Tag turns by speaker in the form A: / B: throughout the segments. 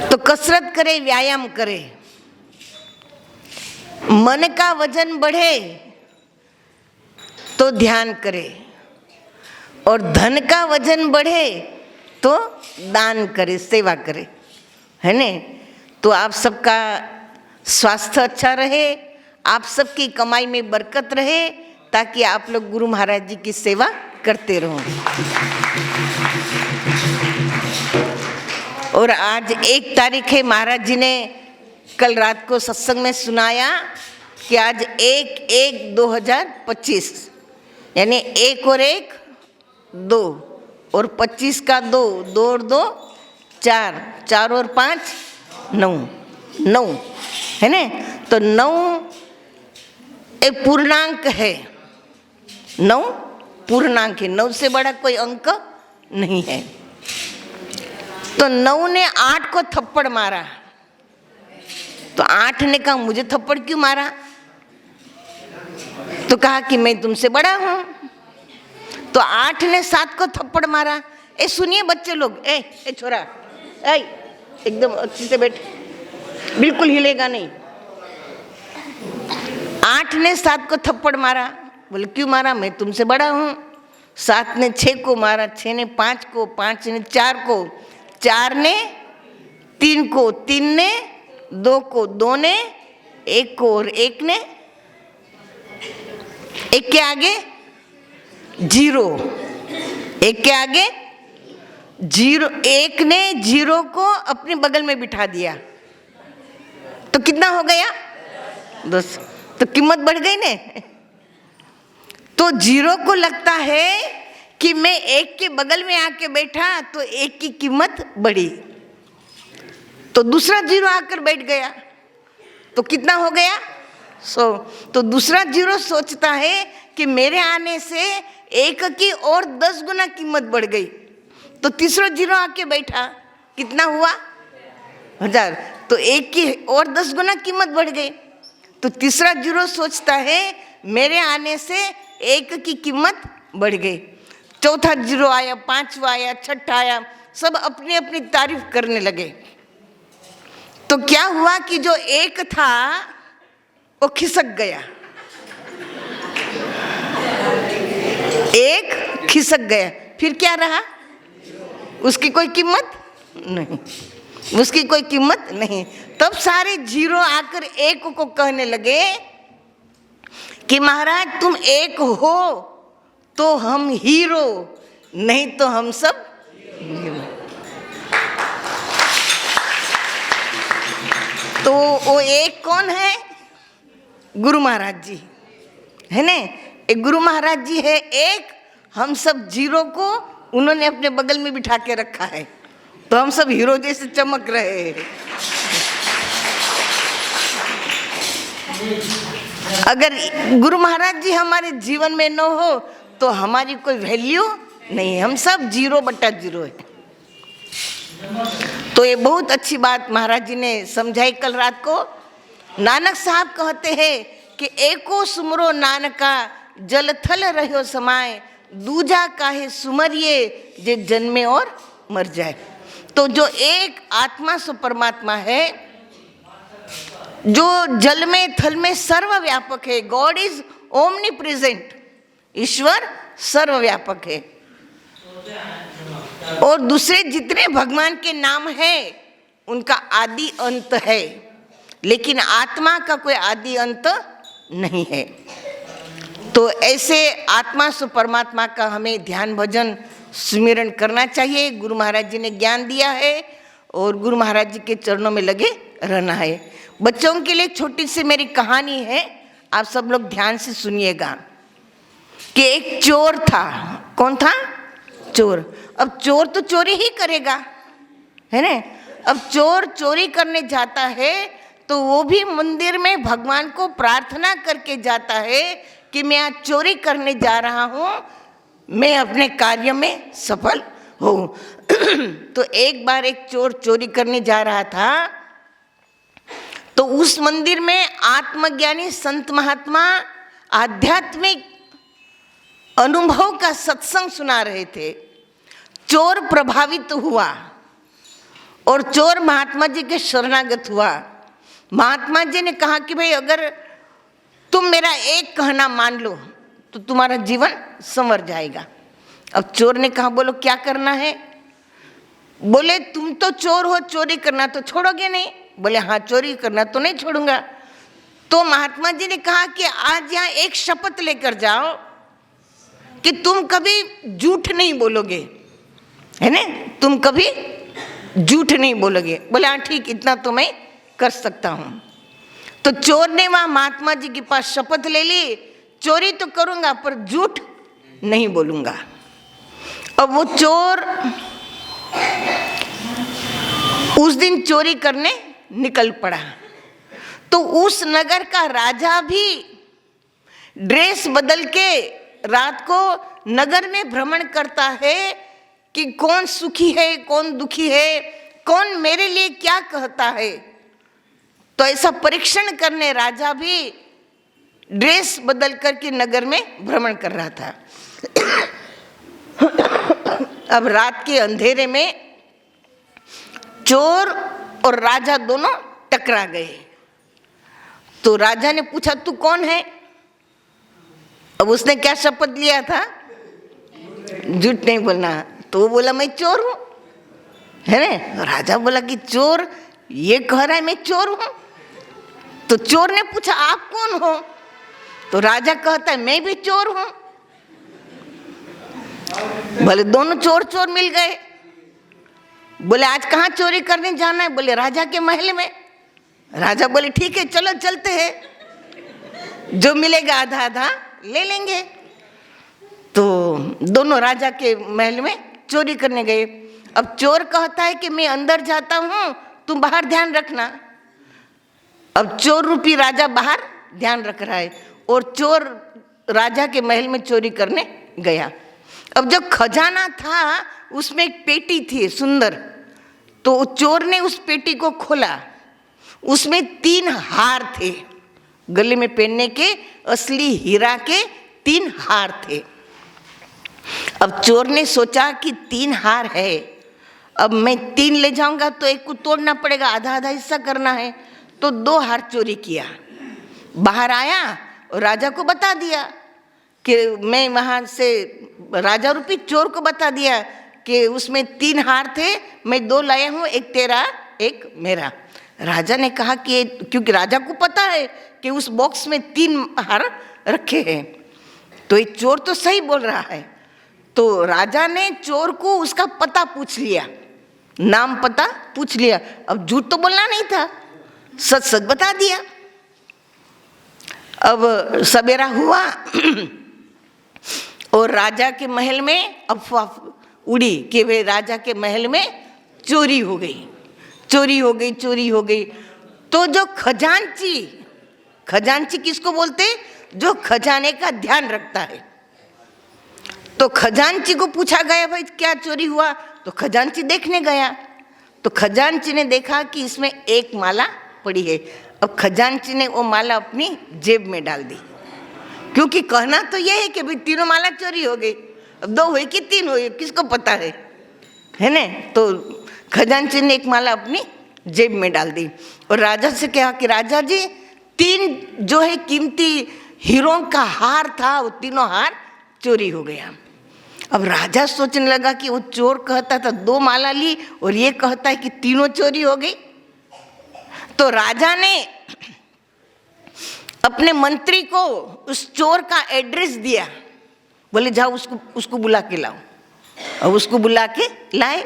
A: तो कसरत करे, व्यायाम करे, मन का वजन बढ़े तो ध्यान करे, और धन का वजन बढ़े तो दान करे, सेवा करे, है ने। तो आप सबका स्वास्थ्य अच्छा रहे, आप सबकी कमाई में बरकत रहे, ताकि आप लोग गुरु महाराज जी की सेवा करते रहो। और आज 1 तारीख है, महाराज जी ने कल रात को सत्संग में सुनाया कि आज 1/1/2025, यानी 1 और 1 2 और 25 का 2, 2 और 2 4, 4 और 5 9, 9 है ना। तो 9 एक पूर्णांक है, 9 पूर्णांक है, 9 से बड़ा कोई अंक नहीं है। तो 9 ने 8 को थप्पड़ मारा, तो 8 ने कहा मुझे थप्पड़ क्यों मारा? तो कहा कि मैं तुमसे बड़ा हूं। तो 8 ने 7 को थप्पड़ मारा। ए सुनिए बच्चे लोग, ए छोरा, एकदम अच्छे से बैठ, बिल्कुल हिलेगा नहीं। 8 ने 7 को थप्पड़ मारा, बोले क्यों मारा? मैं तुमसे बड़ा हूं। 7 ने 6 को मारा, 6 ने 5 को, 5 ने 4 को, 4 ने 3 को, 3 ने 2 को, 2 ने 1 को, और 1 ने 1 के आगे 0, 1 के आगे 0, 1 ने 0 को अपने बगल में बिठा दिया, तो कितना हो गया? 10। तो कीमत बढ़ गई ने। तो 0 को लगता है कि मैं 1 के बगल में आके बैठा तो 1 की कीमत बढ़ी, तो दूसरा 0 आकर बैठ गया, तो कितना हो गया? 100। तो दूसरा 0 सोचता है कि मेरे आने से 1 की और 10 गुना कीमत बढ़ गई, तो तीसरा 0 आके बैठा, कितना हुआ? 1000। तो 1 की और 10 गुना कीमत बढ़ गई। तो तीसरा 0 सोचता है मेरे आने से 1 की कीमत बढ़ गई। चौथा 0 आया, 5वां आया, 6ठा आया, सब अपनी अपनी तारीफ करने लगे। तो क्या हुआ कि जो 1 था वो खिसक गया, 1 खिसक गया, फिर क्या रहा? उसकी कोई कीमत नहीं, उसकी कोई कीमत नहीं। तब सारे 0 आकर 1 को कहने लगे कि महाराज तुम 1 हो तो हम हीरो, नहीं तो हम सब हीरो। तो वो 1 कौन है? गुरु महाराज जी है ने। एक गुरु महाराज जी है 1, हम सब 0 को उन्होंने अपने बगल में बिठा के रखा है, तो हम सब हीरो जैसे चमक रहे हैं। अगर गुरु महाराज जी हमारे जीवन में न हो तो हमारी कोई वैल्यू नहीं है, हम सब 0/0 है। तो ये बहुत अच्छी बात महाराज जी ने समझाई कल रात को। नानक साहब कहते हैं कि एको सुमरो नानका जल थल रहो समाए, दूजा काहे सुमरिए जे जन्मे और मर जाए। तो जो एक आत्मा सो परमात्मा है, जो जल में थल में सर्वव्यापक है, गॉड इज ओमनी प्रेजेंट, ईश्वर सर्वव्यापक है। और दूसरे जितने भगवान के नाम हैं उनका आदि अंत है, लेकिन आत्मा का कोई आदि अंत नहीं है। तो ऐसे आत्मा सो परमात्मा का हमें ध्यान भजन सुमिरन करना चाहिए। गुरु महाराज जी ने ज्ञान दिया है और गुरु महाराज जी के चरणों में लगे रहना है। बच्चों के लिए छोटी सी मेरी कहानी है, आप सब लोग ध्यान से सुनिएगा। कि एक चोर था। कौन था? चोर। अब चोर तो चोरी ही करेगा, है ना। अब चोर चोरी करने जाता है तो वो भी मंदिर में भगवान को प्रार्थना करके जाता है कि मैं आज चोरी करने जा रहा हूँ, मैं अपने कार्य में सफल हूँ। तो एक बार एक चोर चोरी करने जा रहा था, तो उस मंदिर में आत्मज्ञानी संत महात्मा आध्यात्मिक अनुभव का सत्संग सुना रहे थे। चोर प्रभावित हुआ और चोर महात्मा जी के शरणागत हुआ। महात्मा जी ने कहा कि भाई अगर तुम मेरा एक कहना मान लो तो तुम्हारा जीवन संवर जाएगा। अब चोर ने कहा बोलो क्या करना है? बोले तुम तो चोर हो, चोरी करना तो छोड़ोगे नहीं? बोले हाँ, चोरी करना तो नहीं छोड़ूंगा। तो महात्मा जी ने कहा कि आज यहाँ एक शपथ लेकर जाओ कि तुम कभी झूठ नहीं बोलोगे, है ना, तुम कभी झूठ नहीं बोलोगे। बोले हाँ ठीक, इतना तो मैं कर सकता हूँ। तो चोर ने वहाँ महात्मा जी के पास शपथ ले ली, चोरी तो करूँगा पर झूठ नहीं बोलूँगा। अब वो चोर उस दिन चोरी करने निकल पड़ा। तो उस नगर का राजा भी ड्रेस बदल के रात को नगर में भ्रमण करता है कि कौन सुखी है, कौन दुखी है, कौन मेरे लिए क्या कहता है। तो ऐसा परीक्षण करने राजा भी ड्रेस बदल करके नगर में भ्रमण कर रहा था। अब रात के अंधेरे में चोर और राजा दोनों टकरा गए। तो राजा ने पूछा तू कौन है? अब उसने क्या शपथ लिया था? झूठ नहीं बोलना। तो वो बोला मैं चोर हूं, है ना। राजा बोला कि चोर ये कह रहा है मैं चोर हूं। तो चोर ने पूछा आप कौन हो? तो राजा कहता है मैं भी चोर हूं। बोले दोनों चोर चोर मिल गए। बोले आज कहाँ चोरी करने जाना है? बोले राजा के महल में। राजा बोले ठीक है चलो चलते हैं, जो मिलेगा आधा आधा ले लेंगे। तो दोनों राजा के महल में चोरी करने गए। अब चोर कहता है कि मैं अंदर जाता हूँ, तुम बाहर ध्यान रखना। अब चोर रूपी राजा बाहर ध्यान रख रहा है और चोर राजा के महल में चोरी करने गया। अब जब खजाना था उसमें एक पेटी थी सुंदर। तो चोर ने उस पेटी को खोला, उसमें 3 हार थे, गले में पहनने के असली हीरा के 3 हार थे। अब चोर ने सोचा कि 3 हार है, अब मैं 3 ले जाऊंगा तो एक को तोड़ना पड़ेगा, आधा आधा हिस्सा करना है। तो 2 हार चोरी किया, बाहर आया और राजा को बता दिया कि मैं वहाँ से राजा रूपी चोर को बता दिया कि उसमें 3 हार थे, मैं 2 लाया हूँ, एक तेरा एक मेरा। राजा ने कहा कि क्योंकि राजा को पता है कि उस बॉक्स में 3 हार रखे हैं, तो ये चोर तो सही बोल रहा है। तो राजा ने चोर को उसका पता पूछ लिया, नाम पता पूछ लिया। अब झूठ तो बोलना नहीं था, सच सच बता दिया। अब सवेरा हुआ और राजा के महल में अफवाह उड़ी कि वे राजा के महल में चोरी हो गई, चोरी हो गई, चोरी हो गई। तो जो खजांची, खजांची किसको बोलते? जो खजाने का ध्यान रखता है। तो खजांची को पूछा गया भाई क्या चोरी हुआ? तो खजांची देखने गया। तो खजांची ने देखा कि इसमें एक माला पड़ी है। अब खजांची ने वो माला अपनी जेब में डाल दी, क्योंकि कहना तो ये है कि भाई 3 माला चोरी हो गई। अब 2 हुई कि 3 हुई किसको पता है ना। तो खजांची ने एक माला अपनी जेब में डाल दी और राजा से कहा कि राजा जी 3 जो है कीमती हीरों का हार था, वो 3 हार चोरी हो गया। अब राजा सोचने लगा कि वो चोर कहता था 2 माला ली और ये कहता है कि 3 चोरी हो गई। तो राजा ने अपने मंत्री को उस चोर का एड्रेस दिया, बोले जाओ उसको बुला के लाओ। और उसको बुला के लाए।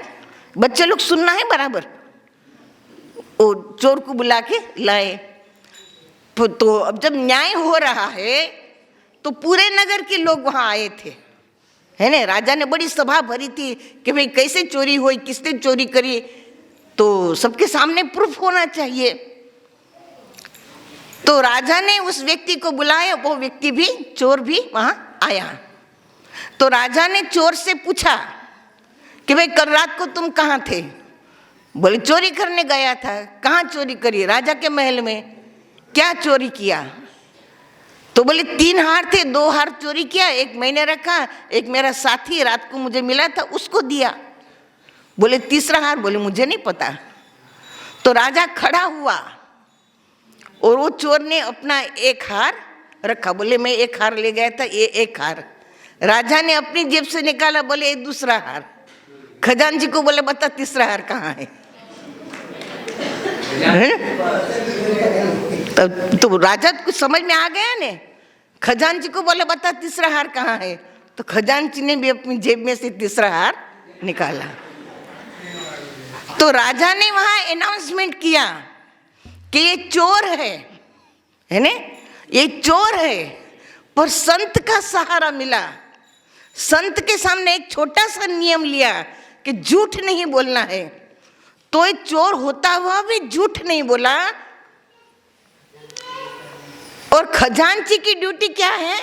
A: बच्चे लोग सुनना है बराबर। वो चोर को बुला के लाए। तो अब जब न्याय हो रहा है तो पूरे नगर के लोग वहां आए थे, है ना। राजा ने बड़ी सभा भरी थी कि भाई कैसे चोरी हुई, किसने चोरी करी, तो सबके सामने प्रूफ होना चाहिए। तो राजा ने उस व्यक्ति को बुलाया, वो व्यक्ति भी, चोर भी वहां आया। तो राजा ने चोर से पूछा कि भाई कल रात को तुम कहाँ थे? बोले चोरी करने गया था। कहाँ चोरी करी? राजा के महल में। क्या चोरी किया? तो बोले 3 हार थे, 2 हार चोरी किया, एक मैंने रखा, एक मेरा साथी रात को मुझे मिला था उसको दिया। बोले तीसरा हार? बोले मुझे नहीं पता। तो राजा खड़ा हुआ और वो चोर ने अपना एक हार रखा, बोले मैं एक हार ले गया था, ये एक हार। राजा ने अपनी जेब से निकाला, बोले ये दूसरा हार। खजांची को बोले बता तीसरा हार कहाँ है? तो राजा को समझ में आ गया ने। खजांची को बोले बता तीसरा हार कहाँ है? तो खजांची ने भी अपनी जेब में से तीसरा हार निकाला। तो राजा ने वहां अनाउंसमेंट किया कि ये चोर है ने, ये चोर है। पर संत का सहारा मिला। संत के सामने एक छोटा सा नियम लिया कि झूठ नहीं बोलना है। तो ये चोर होता हुआ भी झूठ नहीं बोला। और खजांची की ड्यूटी क्या है?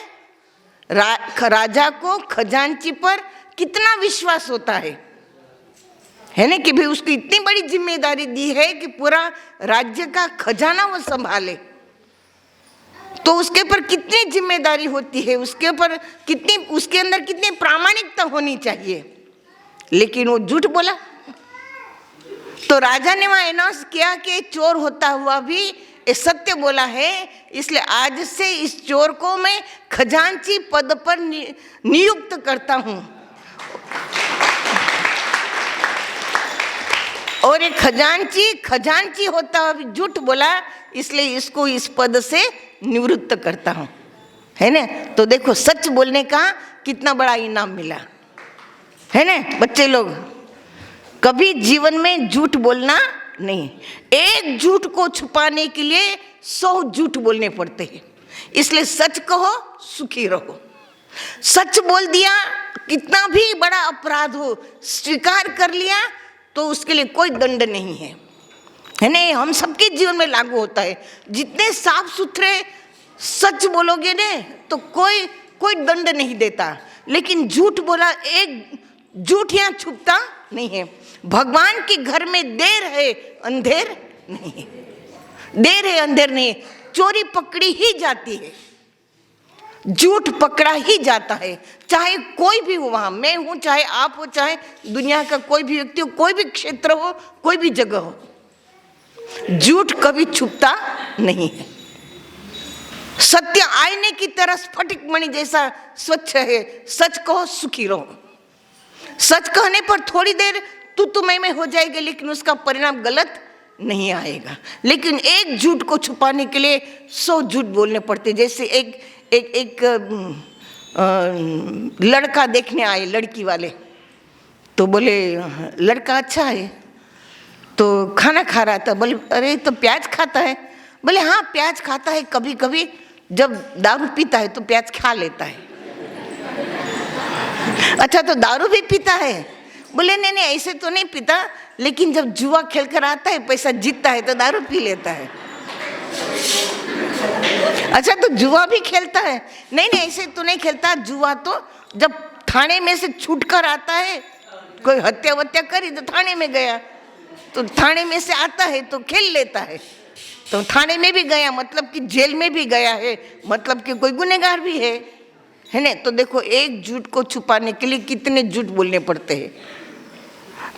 A: राजा को खजांची पर कितना विश्वास होता है ना, कि भाई उसको इतनी बड़ी जिम्मेदारी दी है कि पूरा राज्य का खजाना वो संभाले। तो उसके ऊपर कितनी जिम्मेदारी होती है, उसके ऊपर कितनी, उसके अंदर कितनी प्रामाणिकता होनी चाहिए। लेकिन वो झूठ बोला। तो राजा ने वहां अनाउंस किया कि चोर होता हुआ भी ये सत्य बोला है, इसलिए आज से इस चोर को मैं खजांची पद पर नियुक्त करता हूं। और ये खजांची होता हुआ भी झूठ बोला, इसलिए इसको इस पद से निवृत्त करता हूं, है ना। तो देखो सच बोलने का कितना बड़ा इनाम मिला, है ना। बच्चे लोग कभी जीवन में झूठ बोलना नहीं। एक झूठ को छुपाने के लिए 100 झूठ बोलने पड़ते हैं। इसलिए सच कहो, सुखी रहो। सच बोल दिया, कितना भी बड़ा अपराध हो, स्वीकार कर लिया तो उसके लिए कोई दंड नहीं है ना। हम सबके जीवन में लागू होता है। जितने साफ सुथरे सच बोलोगे ने तो कोई दंड नहीं देता। लेकिन झूठ बोला, एक झूठ यहाँ छुपता नहीं है। भगवान के घर में देर है अंधेर नहीं है, देर है अंधेर नहीं है। चोरी पकड़ी ही जाती है, झूठ पकड़ा ही जाता है। चाहे कोई भी हो, वहां मैं हूं, चाहे आप हो, चाहे दुनिया का कोई भी व्यक्ति हो, कोई भी क्षेत्र हो, कोई भी जगह हो, झूठ कभी छुपता नहीं है। सत्य आईने की तरह स्फटिक मणि जैसा स्वच्छ है। सच कहो, सुखी रहो। सच कहने पर थोड़ी देर तू मैं हो जाएगी, लेकिन उसका परिणाम गलत नहीं आएगा। लेकिन एक झूठ को छुपाने के लिए 100 झूठ बोलने पड़ते। जैसे एक लड़का देखने आए, लड़की वाले, तो बोले लड़का अच्छा है, तो खाना खा रहा था। बोले अरे तो प्याज खाता है? बोले हाँ प्याज खाता है, कभी कभी जब दारू पीता है तो प्याज खा लेता है। अच्छा तो दारू भी पीता है? बोले नहीं ऐसे तो नहीं पीता, लेकिन जब जुआ खेल कर आता है, पैसा जीतता है तो दारू पी लेता है। अच्छा तो जुआ भी खेलता है? नहीं ऐसे तो नहीं खेलता। जुआ तो जब थाने में से छूट कर आता है, कोई हत्या वत्या करी तो थाने में गया, तो थाने में से आता है तो खेल लेता है। तो थाने में भी गया मतलब कि जेल में भी गया है, मतलब कि कोई गुनहगार भी है ना। तो देखो एक झूठ को छुपाने के लिए कितने झूठ बोलने पड़ते हैं।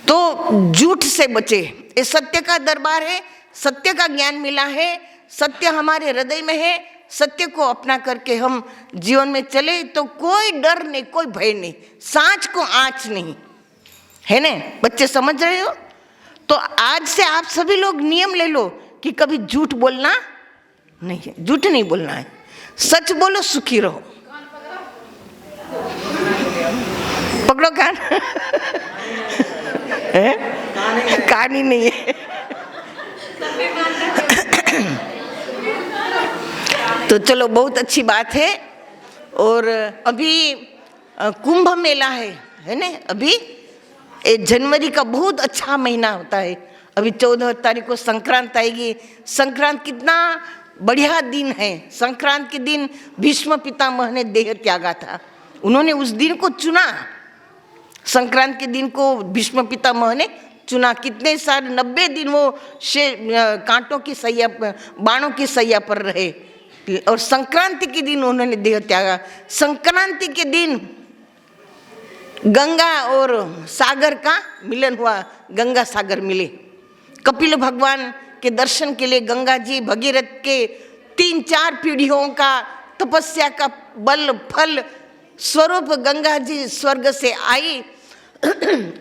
A: तो झूठ से बचे। ये सत्य का दरबार है, सत्य का ज्ञान मिला है, सत्य हमारे हृदय में है। सत्य को अपना करके हम जीवन में चले तो कोई डर नहीं, कोई भय नहीं, सांच को आँच नहीं, है ना। बच्चे समझ रहे हो? तो आज से आप सभी लोग नियम ले लो कि कभी झूठ बोलना नहीं है, झूठ नहीं बोलना है। सच बोलो, सुखी रहो। पकड़ो कान। कान ही नहीं है। तो चलो बहुत अच्छी बात है। और अभी कुंभ मेला है ना। अभी जनवरी का बहुत अच्छा महीना होता है। अभी 14 तारीख को संक्रांत आएगी। संक्रांत कितना बढ़िया दिन है। संक्रांत के दिन भीष्म पितामह ने देह त्यागा था। उन्होंने उस दिन को चुना, संक्रांत के दिन को भीष्म पितामह ने चुना। कितने सारे 90 दिन वो कांटों की सैया, बाणों की सैया पर रहे, और संक्रांति के दिन उन्होंने देह त्यागा। संक्रांति के दिन गंगा और सागर का मिलन हुआ, गंगा सागर मिले। कपिल भगवान के दर्शन के लिए गंगा जी भगीरथ के 3-4 पीढ़ियों का तपस्या का बल फल स्वरूप गंगा जी स्वर्ग से आई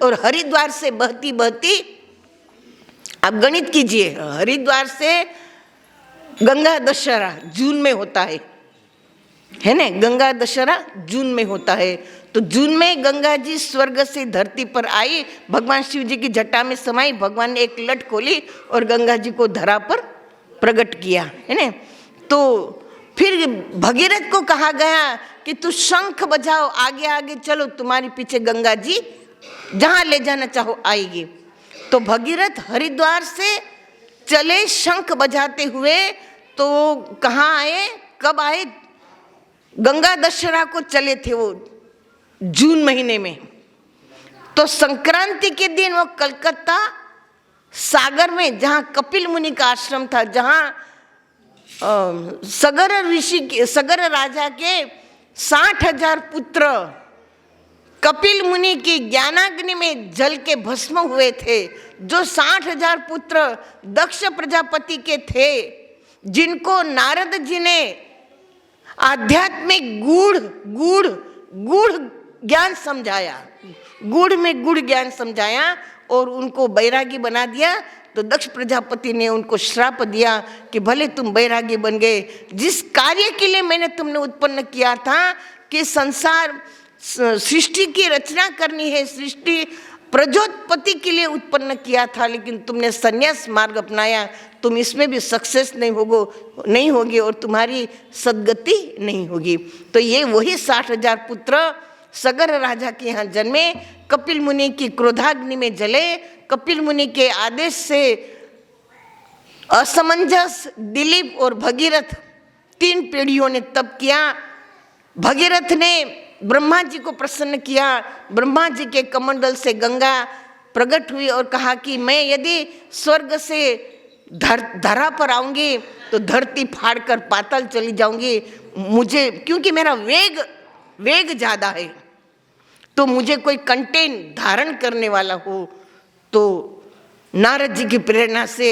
A: और हरिद्वार से बहती बहती, आप गणित कीजिए, हरिद्वार से गंगा दशहरा जून में होता है ना, गंगा दशहरा जून में होता है। तो जून में गंगा जी स्वर्ग से धरती पर आई, भगवान शिव जी की जटा में समाई, भगवान ने एक लट खोली और गंगा जी को धरा पर प्रकट किया, है ना। तो फिर भगीरथ को कहा गया कि तू शंख बजाओ, आगे आगे चलो, तुम्हारे पीछे गंगा जी जहाँ ले जाना चाहो आएगी। तो भगीरथ हरिद्वार से चले शंख बजाते हुए, तो कहाँ आए, कब आए, गंगा दशहरा को चले थे वो जून महीने में। तो संक्रांति के दिन वो कलकत्ता सागर में, जहाँ कपिल मुनि का आश्रम था, जहाँ सगर राजा के 60,000 पुत्र कपिल मुनि की ज्ञानाग्नि में जल के भस्म हुए थे, जो 60,000 पुत्र दक्ष प्रजापति के थे, जिनको नारद जी ने आध्यात्मिक गूढ़ ज्ञान समझाया, गुड़ में गुड़ ज्ञान समझाया और उनको बैरागी बना दिया। तो दक्ष प्रजापति ने उनको श्राप दिया कि भले तुम बैरागी बन गए, जिस कार्य के लिए मैंने तुमने उत्पन्न किया था कि संसार सृष्टि की रचना करनी है, सृष्टि प्रजोत्पत्ति के लिए उत्पन्न किया था, लेकिन तुमने संन्यास मार्ग अपनाया, तुम इसमें भी सक्सेस नहीं होगी और तुम्हारी सद्गति नहीं होगी। तो ये वही 60,000 पुत्र सगर राजा के यहाँ जन्मे, कपिल मुनि की क्रोधाग्नि में जले। कपिल मुनि के आदेश से असमंजस दिलीप और भगीरथ 3 पीढ़ियों ने तप किया। भगीरथ ने ब्रह्मा जी को प्रसन्न किया, ब्रह्मा जी के कमंडल से गंगा प्रकट हुई और कहा कि मैं यदि स्वर्ग से धरा पर आऊंगी तो धरती फाड़कर पाताल चली जाऊंगी, मुझे क्योंकि मेरा वेग ज्यादा है, तो मुझे कोई कंटेन धारण करने वाला हो। तो नारद जी की प्रेरणा से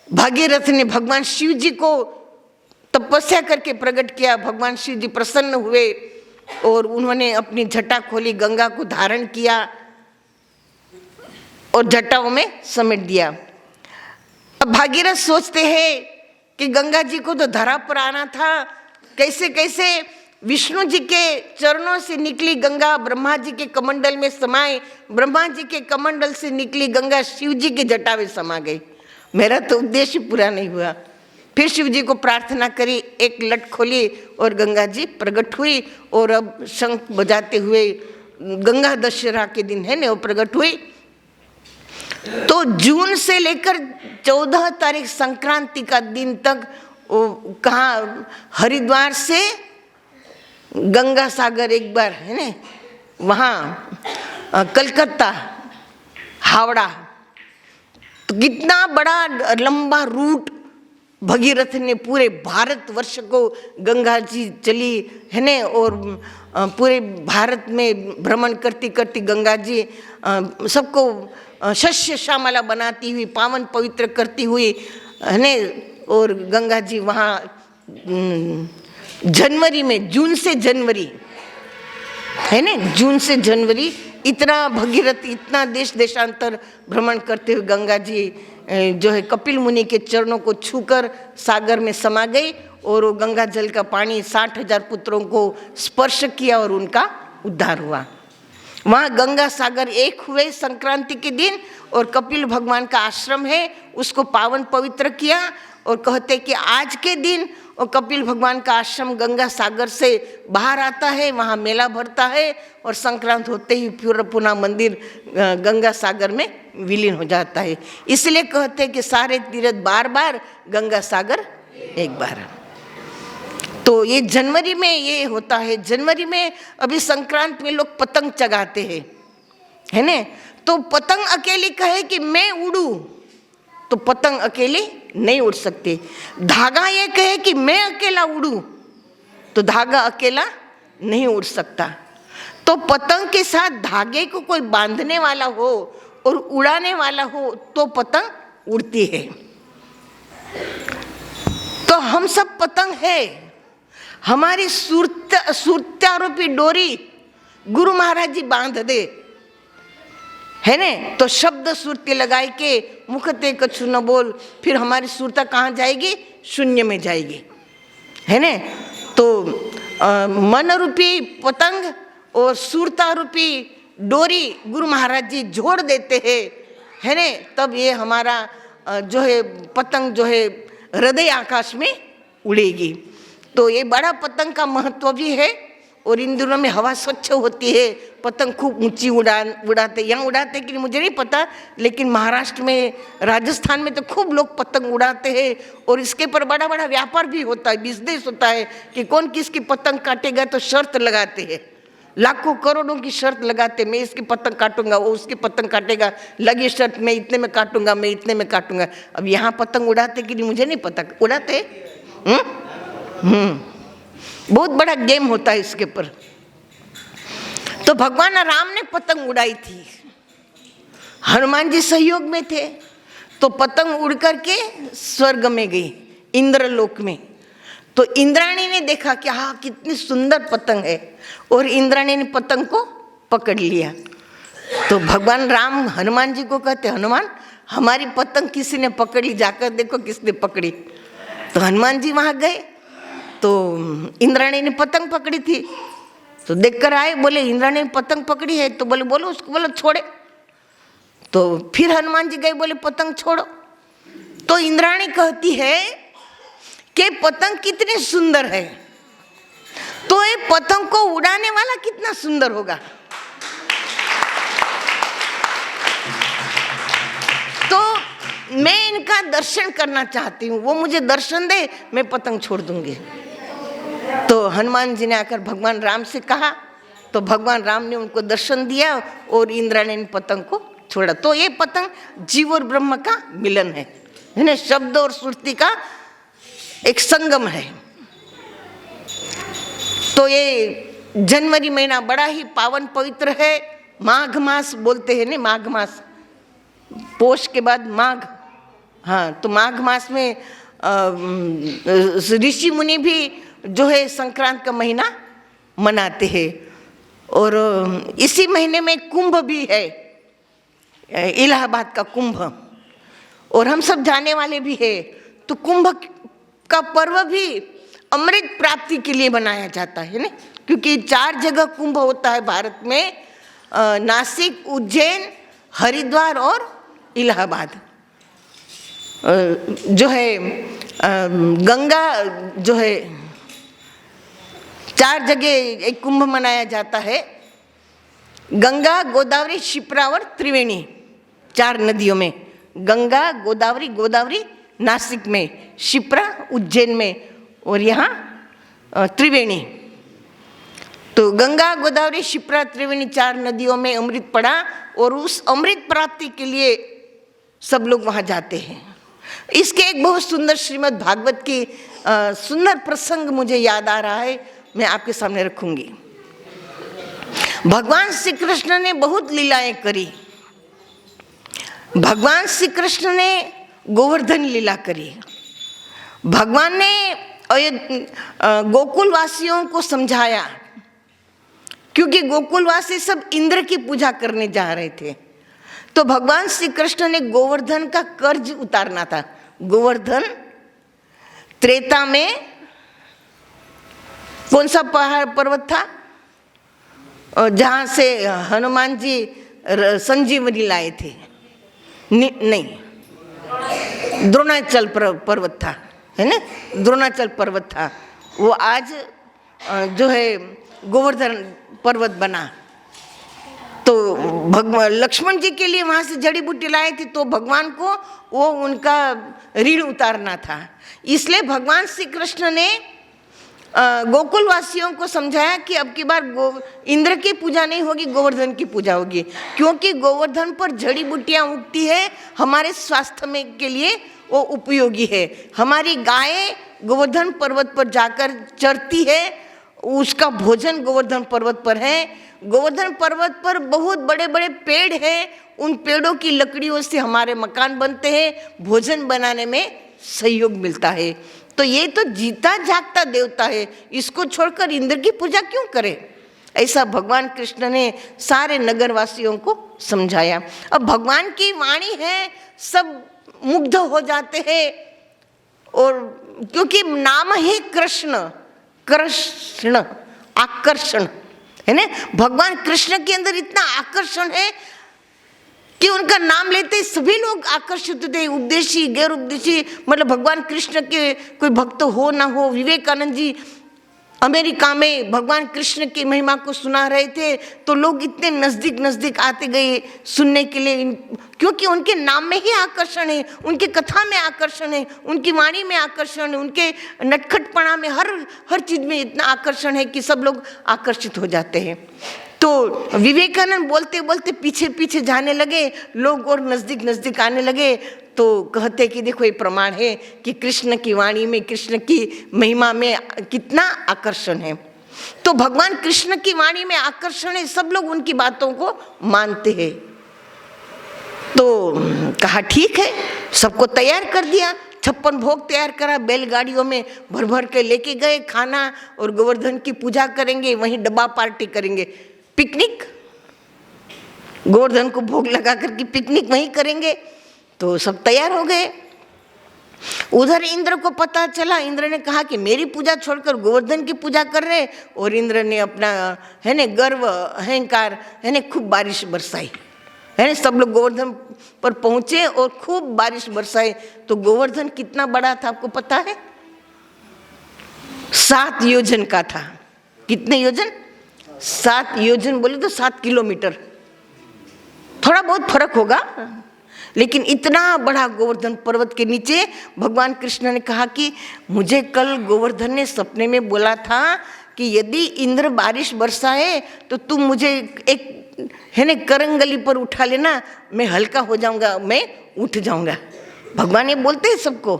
A: भागीरथ ने भगवान शिव जी को तपस्या करके प्रकट किया। भगवान शिव जी प्रसन्न हुए और उन्होंने अपनी जटा खोली, गंगा को धारण किया और जटाओं में समेट दिया। अब भागीरथ सोचते हैं कि गंगा जी को तो धरा पर आना था, कैसे कैसे विष्णु जी के चरणों से निकली गंगा ब्रह्मा जी के कमंडल में समाए, ब्रह्मा जी के कमंडल से निकली गंगा शिव जी के जटा में समा गई, मेरा तो उद्देश्य पूरा नहीं हुआ। फिर शिव जी को प्रार्थना करी, एक लट खोली और गंगा जी प्रकट हुई और अब शंख बजाते हुए गंगा दशहरा के दिन है ना वो प्रकट हुई। तो जून से लेकर 14 तारीख संक्रांति का दिन तक वो कहाँ हरिद्वार से गंगा सागर एक बार है ना, वहाँ कलकत्ता हावड़ा, तो कितना बड़ा लंबा रूट भगीरथ ने पूरे भारतवर्ष को गंगा जी चली है ने, और पूरे भारत में भ्रमण करती करती गंगा जी सबको शस्य श्यामला बनाती हुई, पावन पवित्र करती हुई है ने। और गंगा जी वहाँ जनवरी में, जून से जनवरी है ने, जून से जनवरी इतना भगीरथ इतना देश देशांतर भ्रमण करते हुए गंगा जी जो है कपिल मुनि के चरणों को छूकर सागर में समा गई और वो गंगा जल का पानी 60,000 पुत्रों को स्पर्श किया और उनका उद्धार हुआ। वहाँ गंगा सागर एक हुए संक्रांति के दिन, और कपिल भगवान का आश्रम है उसको पावन पवित्र किया। और कहते कि आज के दिन और कपिल भगवान का आश्रम गंगा सागर से बाहर आता है, वहाँ मेला भरता है और संक्रांत होते ही फिर पुनः मंदिर गंगा सागर में विलीन हो जाता है। इसलिए कहते हैं कि सारे तीर्थ बार बार, गंगा सागर एक बार। तो ये जनवरी में ये होता है। जनवरी में अभी संक्रांत में लोग पतंग चगाते हैं है ने, तो पतंग अकेली कहे कि मैं उड़ूं तो पतंग अकेली नहीं उड़ सकती। धागा ये कहे कि मैं अकेला उड़ूं तो धागा अकेला नहीं उड़ सकता। तो पतंग के साथ धागे को कोई बांधने वाला हो और उड़ाने वाला हो तो पतंग उड़ती है। तो हम सब पतंग है। हमारी सुरत्यारूपी डोरी गुरु महाराज जी बांध दे, है ने, तो शब्द सुरती लगाई के मुखते कछु न बोल, फिर हमारी सुरता कहाँ जाएगी? शून्य में जाएगी, है ने। तो मन रूपी पतंग और सुरता रूपी डोरी गुरु महाराज जी जोड़ देते हैं, है ने, तब ये हमारा जो है पतंग जो है हृदय आकाश में उड़ेगी। तो ये बड़ा पतंग का महत्व भी है। और इन दिनों में हवा स्वच्छ होती है, पतंग खूब ऊंची उड़ाते, यहाँ उड़ाते कि मुझे नहीं पता, लेकिन महाराष्ट्र में, राजस्थान में तो खूब लोग पतंग उड़ाते हैं। और इसके पर बड़ा बड़ा व्यापार भी होता है, बिजनेस होता है कि कौन किसकी पतंग काटेगा, तो शर्त लगाते हैं, लाखों करोड़ों की शर्त लगाते, मैं इसकी पतंग काटूंगा, वो उसकी पतंग काटेगा, लगी शर्त, मैं इतने में काटूंगा, मैं इतने में काटूंगा। अब यहाँ पतंग उड़ाते कि नहीं मुझे नहीं पता, उड़ाते। बहुत बड़ा गेम होता है इसके पर। तो भगवान राम ने पतंग उड़ाई थी, हनुमान जी सहयोग में थे, तो पतंग उड़ करके स्वर्ग में गई, इंद्रलोक में। तो इंद्राणी ने देखा कि हाँ कितनी सुंदर पतंग है, और इंद्राणी ने पतंग को पकड़ लिया। तो भगवान राम हनुमान जी को कहते, हनुमान हमारी पतंग किसी ने पकड़ ली, जाकर देखो किसने पकड़ी। तो हनुमान जी वहाँ गए, तो इंद्राणी ने पतंग पकड़ी थी, तो देखकर आए, बोले इंद्राणी ने पतंग पकड़ी है, तो बोले बोलो उसको, बोलो छोड़े। तो फिर हनुमान जी गए, बोले पतंग छोड़ो। तो इंद्राणी कहती है कि पतंग कितनी सुंदर है, तो ये पतंग को उड़ाने वाला कितना सुंदर होगा। तो मैं इनका दर्शन करना चाहती हूँ, वो मुझे दर्शन दे, मैं पतंग छोड़ दूंगी। तो हनुमान जी ने आकर भगवान राम से कहा, तो भगवान राम ने उनको दर्शन दिया और इंद्राणी ने पतंग को छोड़ा। तो ये पतंग जीव और ब्रह्म का मिलन है ना, शब्द और सुरती का एक संगम है। तो ये जनवरी महीना बड़ा ही पावन पवित्र है। माघ मास बोलते हैं ना, माघ मास, पोष के बाद माघ। हाँ, तो माघ मास में ऋषि मुनि भी जो है संक्रांत का महीना मनाते हैं। और इसी महीने में कुंभ भी है, इलाहाबाद का कुंभ, और हम सब जाने वाले भी है। तो कुंभ का पर्व भी अमृत प्राप्ति के लिए मनाया जाता है ना, क्योंकि 4 जगह कुंभ होता है भारत में, नासिक, उज्जैन, हरिद्वार और इलाहाबाद। जो है गंगा जो है 4 जगह एक कुंभ मनाया जाता है, गंगा, गोदावरी, शिप्रा और त्रिवेणी, 4 नदियों में, गंगा, गोदावरी नासिक में, शिप्रा उज्जैन में, और यहाँ त्रिवेणी। तो गंगा, गोदावरी, शिप्रा, त्रिवेणी 4 नदियों में अमृत पड़ा, और उस अमृत प्राप्ति के लिए सब लोग वहाँ जाते हैं। इसके एक बहुत सुंदर श्रीमद् भागवत की सुंदर प्रसंग मुझे याद आ रहा है, मैं आपके सामने रखूंगी। भगवान श्री कृष्ण ने बहुत लीलाएं करी। भगवान श्री कृष्ण ने गोवर्धन लीला करी। भगवान ने गोकुल वासियों को समझाया, क्योंकि गोकुलवासी सब इंद्र की पूजा करने जा रहे थे। तो भगवान श्री कृष्ण ने गोवर्धन का कर्ज उतारना था। गोवर्धन त्रेता में कौन सा पहाड़ पर्वत था जहां से हनुमान जी संजीवनी लाए थे? नहीं, द्रोणाचल पर्वत था, है ना, द्रोणाचल पर्वत था। वो आज जो है गोवर्धन पर्वत बना। तो भगवान लक्ष्मण जी के लिए वहाँ से जड़ी बूटी लाए थे, तो भगवान को वो उनका ऋण उतारना था। इसलिए भगवान श्री कृष्ण ने गोकुल वासियों को समझाया कि अब की बार इंद्र की पूजा नहीं होगी, गोवर्धन की पूजा होगी, क्योंकि गोवर्धन पर जड़ी बूटियाँ उगती है, हमारे स्वास्थ्य में के लिए वो उपयोगी है। हमारी गाय गोवर्धन पर्वत पर जाकर चरती है, उसका भोजन गोवर्धन पर्वत पर है। गोवर्धन पर्वत पर बहुत बड़े बड़े पेड़ हैं, उन पेड़ों की लकड़ियों से हमारे मकान बनते हैं, भोजन बनाने में सहयोग मिलता है। तो ये तो जीता जागता देवता है, इसको छोड़कर इंद्र की पूजा क्यों करें? ऐसा भगवान कृष्ण ने सारे नगरवासियों को समझाया। अब भगवान की वाणी है, सब मुग्ध हो जाते हैं, और क्योंकि नाम है कृष्ण, कृष्ण आकर्षण है ना, भगवान कृष्ण के अंदर इतना आकर्षण है कि उनका नाम लेते सभी लोग आकर्षित होते, उपदेशी गैर उपदेशी, मतलब भगवान कृष्ण के कोई भक्त हो ना हो। विवेकानंद जी अमेरिका में भगवान कृष्ण की महिमा को सुना रहे थे, तो लोग इतने नज़दीक नज़दीक आते गए सुनने के लिए, क्योंकि उनके नाम में ही आकर्षण है, उनकी कथा में आकर्षण है, उनकी वाणी में आकर्षण है, उनके नटखटपना में, हर चीज़ में इतना आकर्षण है कि सब लोग आकर्षित हो जाते हैं। तो विवेकानंद बोलते बोलते पीछे पीछे जाने लगे, लोग और नज़दीक नज़दीक आने लगे। तो कहते कि देखो ये प्रमाण है कि कृष्ण की वाणी में, कृष्ण की महिमा में कितना आकर्षण है। तो भगवान कृष्ण की वाणी में आकर्षण है, सब लोग उनकी बातों को मानते हैं। तो कहा ठीक है, सबको तैयार कर दिया, 56 भोग तैयार करा, बैलगाड़ियों में भर भर के लेके गए खाना, और गोवर्धन की पूजा करेंगे, वहीं डब्बा पार्टी करेंगे, पिकनिक, गोवर्धन को भोग लगा करके पिकनिक वहीं करेंगे। तो सब तैयार हो गए। उधर इंद्र को पता चला, इंद्र ने कहा कि मेरी पूजा छोड़कर गोवर्धन की पूजा कर रहे, और इंद्र ने अपना है ना गर्व अहंकार है ना खूब बारिश बरसाई है ना, सब लोग गोवर्धन पर पहुंचे और खूब बारिश बरसाई। तो गोवर्धन कितना बड़ा था आपको पता है? 7 योजन का था। कितने योजन? 7 योजन, बोले तो 7 किलोमीटर, थोड़ा बहुत फर्क होगा, लेकिन इतना बड़ा गोवर्धन पर्वत के नीचे भगवान कृष्ण ने कहा कि मुझे कल गोवर्धन ने सपने में बोला था कि यदि इंद्र बारिश बरसाए तो तुम मुझे एक है ना करंगली पर उठा लेना, मैं हल्का हो जाऊंगा, मैं उठ जाऊंगा। भगवान ये बोलते हैं सबको,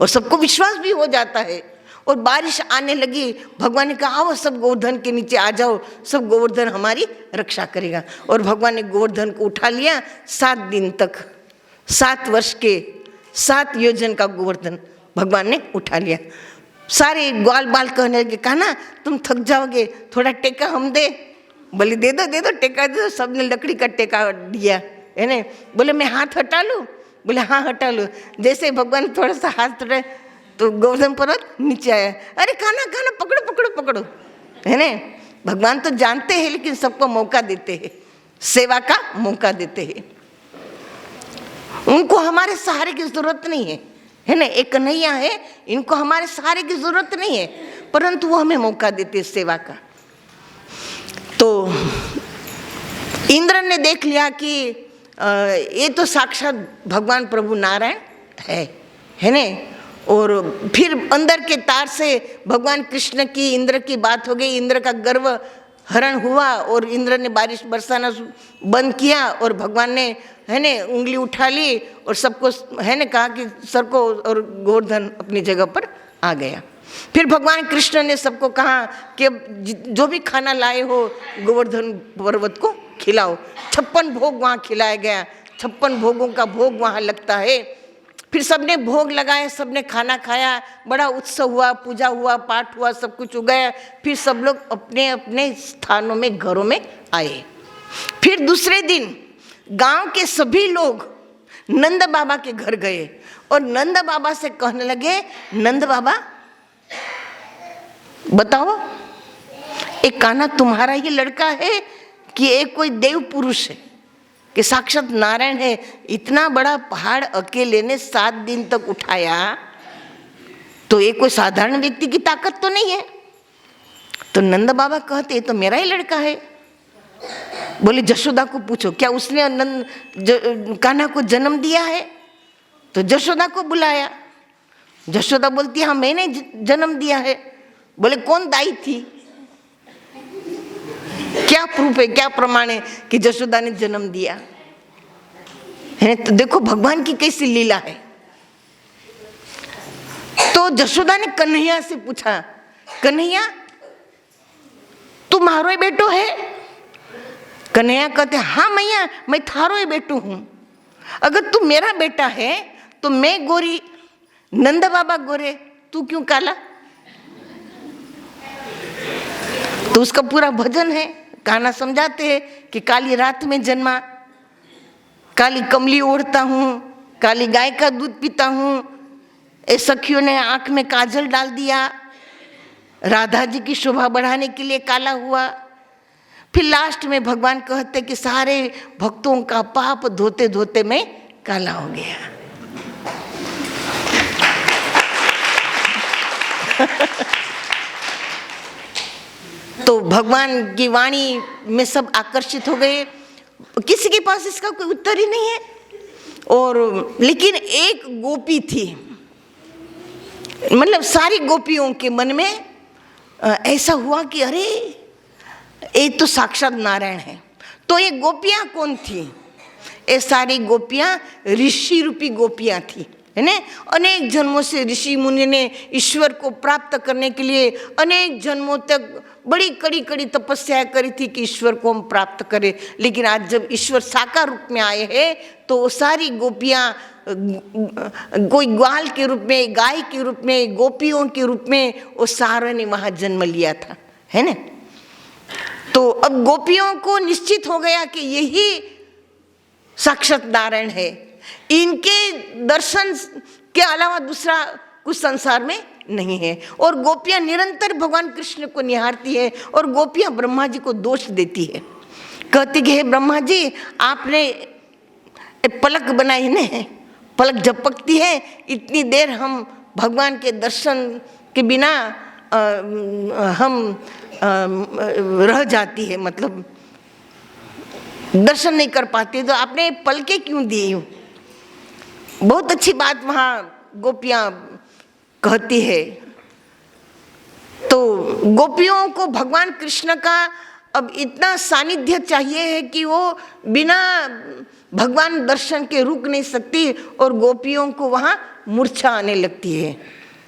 A: और सबको विश्वास भी हो जाता है। और बारिश आने लगी, भगवान ने कहा आओ सब गोवर्धन के नीचे आ जाओ, सब गोवर्धन हमारी रक्षा करेगा। और भगवान ने गोवर्धन को उठा लिया 7 दिन तक, 7 वर्ष के 7 योजन का गोवर्धन भगवान ने उठा लिया। सारे ग्वाल बाल कहने लगे, कहा ना तुम थक जाओगे, थोड़ा टेका हम दे। बोले दे दो टेका दे दो। सबने लकड़ी का टेका दिया है ना। बोले मैं हाथ हटा लूँ? बोले हाँ हटा लो। जैसे भगवान थोड़ा सा हाथ हटाए तो गोवर्धन पर्वत नीचे आया। अरे खाना खाना, पकड़ो पकड़ो पकड़ो है ना। भगवान तो जानते हैं, लेकिन सबको मौका देते हैं, सेवा का मौका देते हैं। उनको हमारे सहारे की जरूरत नहीं है ना। एक कन्हैया है, इनको हमारे सहारे की जरूरत नहीं है, परंतु वो हमें मौका देते हैं सेवा का। तो इंद्र ने देख लिया कि ये तो साक्षात भगवान प्रभु नारायण है ना। और फिर अंदर के तार से भगवान कृष्ण की इंद्र की बात हो गई, इंद्र का गर्व हरण हुआ, और इंद्र ने बारिश बरसाना बंद किया, और भगवान ने है ने उंगली उठा ली और सबको है ने कहा कि सर को, और गोवर्धन अपनी जगह पर आ गया। फिर भगवान कृष्ण ने सबको कहा कि जो भी खाना लाए हो गोवर्धन पर्वत को खिलाओ। 56 भोग वहाँ खिलाया गया, 56 भोगों का भोग वहाँ लगता है। फिर सबने भोग लगाए, सबने खाना खाया, बड़ा उत्सव हुआ, पूजा हुआ, पाठ हुआ, सब कुछ हो गया। फिर सब लोग अपने अपने स्थानों में, घरों में आए। फिर दूसरे दिन गांव के सभी लोग नंद बाबा के घर गए और नंद बाबा से कहने लगे, नंद बाबा बताओ एक कान्हा तुम्हारा ही लड़का है कि एक कोई देव पुरुष है, कि साक्षात नारायण है? इतना बड़ा पहाड़ अकेले ने 7 दिन तक उठाया, तो ये कोई साधारण व्यक्ति की ताकत तो नहीं है। तो नंद बाबा कहते तो मेरा ही लड़का है। बोले जशोदा को पूछो, क्या उसने कान्हा को जन्म दिया है? तो जशोदा को बुलाया। जशोदा बोलती हाँ मैंने जन्म दिया है। बोले कौन दाई थी? क्या प्रूफ है, क्या प्रमाण है कि जशोदा ने जन्म दिया है? तो देखो भगवान की कैसी लीला है। तो जशोदा ने कन्हैया से पूछा, कन्हैया तू मारो बेटो है? कन्हैया कहते हाँ मैया, मैं थारो ही बेटू हूं, अगर तू मेरा बेटा है तो मैं गोरी, नंद बाबा गोरे, तू क्यों काला। तो उसका पूरा भजन है। कान्हा समझाते हैं कि काली रात में जन्मा, काली कमली ओढ़ता हूँ, काली गाय का दूध पीता हूँ, ए सखियों ने आंख में काजल डाल दिया, राधा जी की शोभा बढ़ाने के लिए काला हुआ। फिर लास्ट में भगवान कहते कि सारे भक्तों का पाप धोते धोते मैं काला हो गया। तो भगवान की वाणी में सब आकर्षित हो गए। किसी के पास इसका कोई उत्तर ही नहीं है। और लेकिन एक गोपी थी, मतलब सारी गोपियों के मन में ऐसा हुआ कि अरे ये तो साक्षात नारायण है। तो ये गोपियां कौन थी? ये सारी गोपियां ऋषि रूपी गोपियां थी, है ना। अनेक जन्मों से ऋषि मुनि ने ईश्वर को प्राप्त करने के लिए अनेक जन्मों तक बड़ी कड़ी कड़ी तपस्या करी थी कि ईश्वर को हम प्राप्त करें। लेकिन आज जब ईश्वर साकार रूप में आए हैं तो वो सारी गोपियां कोई ग्वाल के रूप में, गाय के रूप में, गोपियों के रूप में वो सारों ने वहां जन्म लिया था, है ना। तो अब गोपियों को निश्चित हो गया कि यही साक्षात नारायण है, इनके दर्शन के अलावा दूसरा कुछ संसार में नहीं है। और गोपियां निरंतर भगवान कृष्ण को निहारती है और गोपियां ब्रह्मा जी को दोष देती है, कहती कि हे ब्रह्मा जी, आपने पलक बनाई ने, पलक झपकती है, इतनी देर हम भगवान के दर्शन के बिना हम रह जाती है, मतलब दर्शन नहीं कर पाती, तो आपने पलकें क्यों दी। बहुत अच्छी बात वहाँ गोपियाँ कहती है। तो गोपियों को भगवान कृष्ण का अब इतना सानिध्य चाहिए है कि वो बिना भगवान दर्शन के रुक नहीं सकती और गोपियों को वहाँ मूर्छा आने लगती है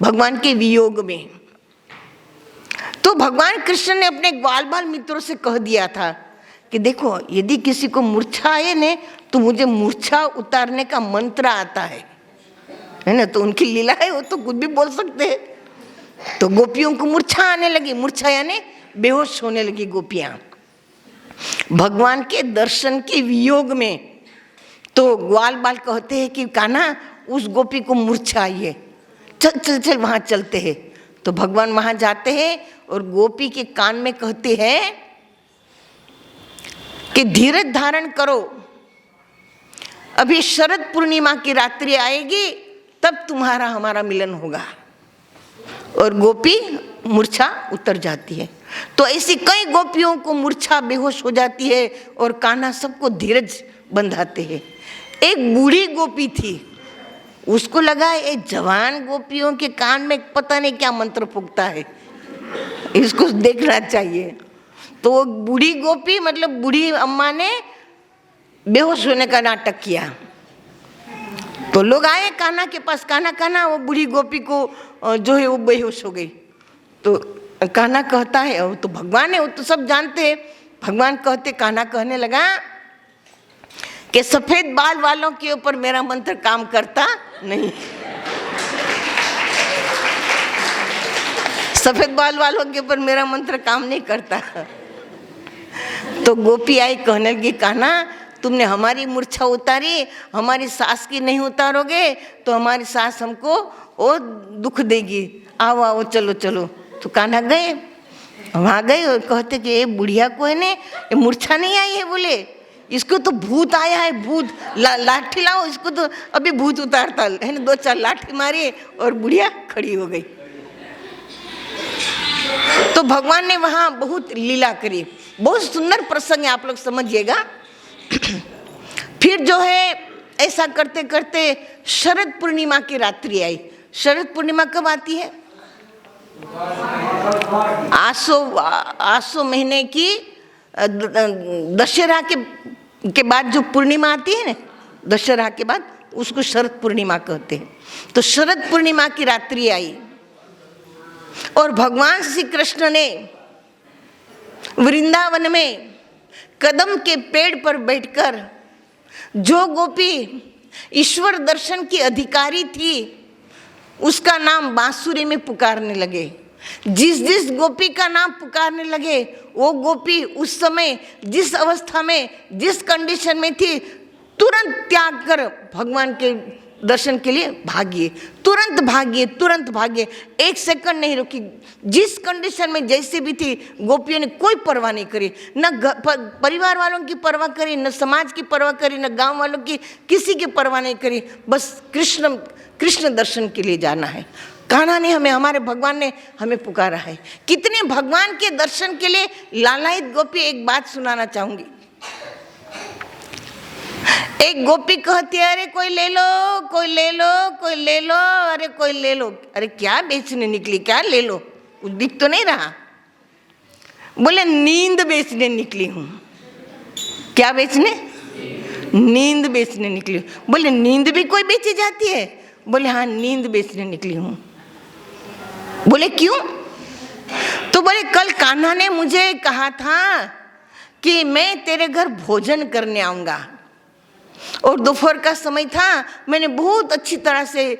A: भगवान के वियोग में। तो भगवान कृष्ण ने अपने ग्वाल बाल मित्रों से कह दिया था कि देखो, यदि किसी को मूर्छा आए ने तो मुझे मूर्छा उतारने का मंत्र आता है ना। तो उनकी लीला है, वो तो कुछ भी बोल सकते हैं। तो गोपियों को मूर्छा आने लगी, मूर्छा यानी बेहोश होने लगी गोपियां भगवान के दर्शन के वियोग में। तो ग्वाल बाल कहते हैं कि कान्हा, उस गोपी को मूर्छा आई है, चल चल चल वहां चलते हैं। तो भगवान वहां जाते हैं और गोपी के कान में कहते हैं कि धीरज धारण करो, अभी शरद पूर्णिमा की रात्रि आएगी, तब तुम्हारा हमारा मिलन होगा। और गोपी मूर्छा उतर जाती है। तो ऐसी कई गोपियों को मूर्छा बेहोश हो जाती है और कान्हा सबको धीरज बंधाते हैं। एक बूढ़ी गोपी थी, उसको लगा ये जवान गोपियों के कान में पता नहीं क्या मंत्र फूंकता है, इसको देखना चाहिए। तो वो बूढ़ी गोपी, मतलब बूढ़ी अम्मा ने बेहोश होने का नाटक किया। तो लोग आए कान्हा के पास, कान्हा कान्हा, वो बूढ़ी गोपी को जो है वो बेहोश हो गई। तो कान्हा कहता है, वो तो भगवान है, वो तो सब जानते हैं। भगवान कहते, कान्हा कहने लगा कि सफेद बाल वालों के ऊपर मेरा मंत्र काम करता नहीं, सफेद बाल वालों के ऊपर मेरा मंत्र काम नहीं करता। तो गोपी आई, कहने लगी कान्हा, तुमने हमारी मूर्छा उतारी, हमारी सास की नहीं उतारोगे तो हमारी सास हमको और दुख देगी, आओ आओ चलो चलो। तो कान्हा गए, वहाँ गए और कहते कि ये बुढ़िया को है ने, ये मूर्छा नहीं आई है, बोले इसको तो भूत आया है, भूत, लाठी लाओ, इसको तो अभी भूत उतारता है ना। 2-4 लाठी मारी और बुढ़िया खड़ी हो गई। तो भगवान ने वहाँ बहुत लीला करी, बहुत सुंदर प्रसंग है, आप लोग समझिएगा। फिर जो है ऐसा करते करते शरद पूर्णिमा की रात्रि आई। शरद पूर्णिमा कब आती है? आसो महीने की दशहरा के बाद जो पूर्णिमा आती है ना, दशहरा के बाद, उसको शरद पूर्णिमा कहते हैं। तो शरद पूर्णिमा की रात्रि आई और भगवान श्री कृष्ण ने वृंदावन में कदम के पेड़ पर बैठकर जो गोपी ईश्वर दर्शन की अधिकारी थी उसका नाम बांसुरी में पुकारने लगे। जिस गोपी का नाम पुकारने लगे वो गोपी उस समय जिस अवस्था में, जिस कंडीशन में थी, तुरंत त्याग कर भगवान के दर्शन के लिए भागिए, तुरंत भागिए, तुरंत भागिए, एक सेकंड नहीं रुकी। जिस कंडीशन में जैसे भी थी गोपियों ने कोई परवाह नहीं करी, न परिवार वालों की परवाह करी, न समाज की परवाह करी, न गांव वालों की, किसी की परवाह नहीं करी। बस कृष्ण दर्शन के लिए जाना है। कान्हा ने हमें, हमारे भगवान ने हमें पुकारा है। कितने भगवान के दर्शन के लिए लालायित गोपी। एक बात सुनाना चाहूंगी। एक गोपी कहती है, अरे कोई ले लो, कोई ले लो, कोई ले लो, अरे कोई ले लो। अरे क्या बेचने निकली, क्या ले लो, कुछ दिख तो नहीं रहा। बोले नींद बेचने निकली हूं। क्या बेचने? नींद बेचने निकली। बोले नींद भी कोई बेची जाती है? बोले हाँ, नींद बेचने निकली हूं। बोले क्यों? तो बोले कल कान्हा ने मुझे कहा था कि मैं तेरे घर भोजन करने आऊंगा, और दोपहर का समय था, मैंने बहुत अच्छी तरह से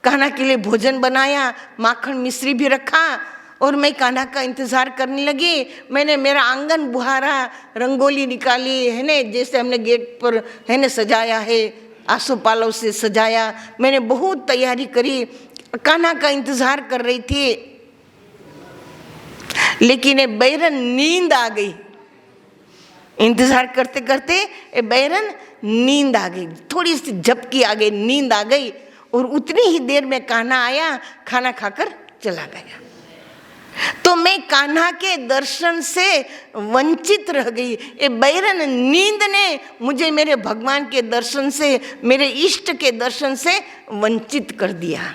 A: कान्हा के लिए भोजन बनाया, माखन मिश्री भी रखा, और मैं कान्हा का इंतज़ार करने लगी। मैंने मेरा आंगन बुहारा, रंगोली निकाली है ने, जैसे हमने गेट पर है ने सजाया है, आसोपालव से सजाया। मैंने बहुत तैयारी करी, कान्हा का इंतज़ार कर रही थी। लेकिन ये बैरन नींद आ गई। इंतज़ार करते करते बैरन नींद आ गई, थोड़ी सी झपकी आ गई, नींद आ गई, और उतनी ही देर में कान्हा आया, खाना खाकर चला गया। तो मैं कान्हा के दर्शन से वंचित रह गई। ये बैरन नींद ने मुझे मेरे भगवान के दर्शन से, मेरे इष्ट के दर्शन से वंचित कर दिया।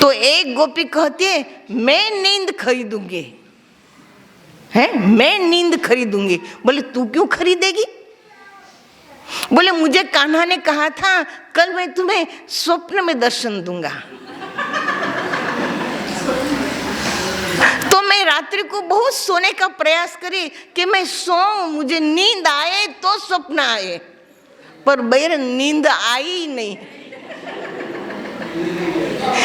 A: तो एक गोपी कहती है, मैं नींद खरीदूंगी, है, मैं नींद खरीदूंगी। बोले तू क्यों खरीदेगी? बोले मुझे कान्हा ने कहा था कल मैं तुम्हें स्वप्न में दर्शन दूंगा, तो मैं रात्रि को बहुत सोने का प्रयास करी कि मैं सोऊं, मुझे नींद आए तो स्वप्न आए, पर बैरन नींद आई ही नहीं।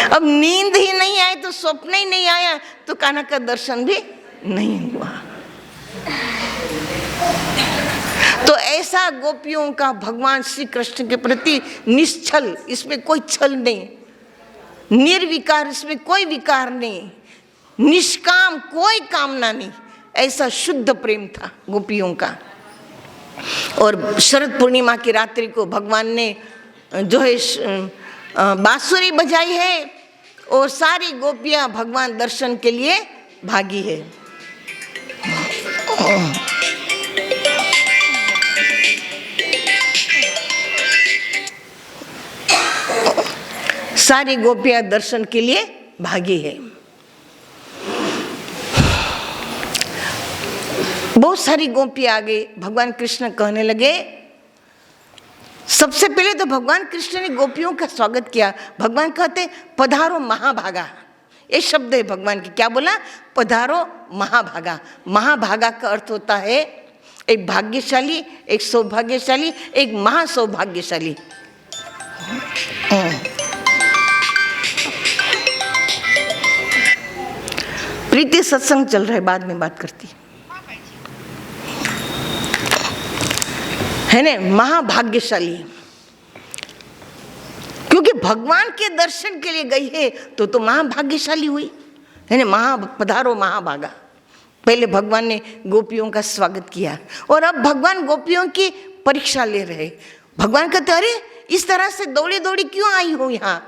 A: अब नींद ही नहीं आई तो स्वप्न ही नहीं आया, तो कान्हा का दर्शन भी नहीं हुआ। तो ऐसा गोपियों का भगवान श्री कृष्ण के प्रति निश्चल, इसमें कोई छल नहीं, निर्विकार, इसमें कोई विकार नहीं, निष्काम, कोई कामना नहीं, ऐसा शुद्ध प्रेम था गोपियों का। और शरद पूर्णिमा की रात्रि को भगवान ने जो है बांसुरी बजाई है, और सारी गोपियां भगवान दर्शन के लिए भागी है। सारी गोपियां दर्शन के लिए भागी है। बहुत सारी गोपियां आ गई। भगवान कृष्ण कहने लगे, सबसे पहले तो भगवान कृष्ण ने गोपियों का स्वागत किया। भगवान कहते पधारो महाभागा, ये शब्द है भगवान की। क्या बोला? पधारो महाभागा। महाभागा का अर्थ होता है एक भाग्यशाली, एक सौभाग्यशाली, एक महासौभाग्यशाली। प्रीति सत्संग चल रहा है, बाद में बात करती है ना। महाभाग्यशाली, क्योंकि भगवान के दर्शन के लिए गई है तो महाभाग्यशाली हुई है ना। पधारो महाभागा। पहले भगवान ने गोपियों का स्वागत किया, और अब भगवान गोपियों की परीक्षा ले रहे। भगवान कहते अरे इस तरह से दौड़ी दौड़ी क्यों आई हो यहाँ?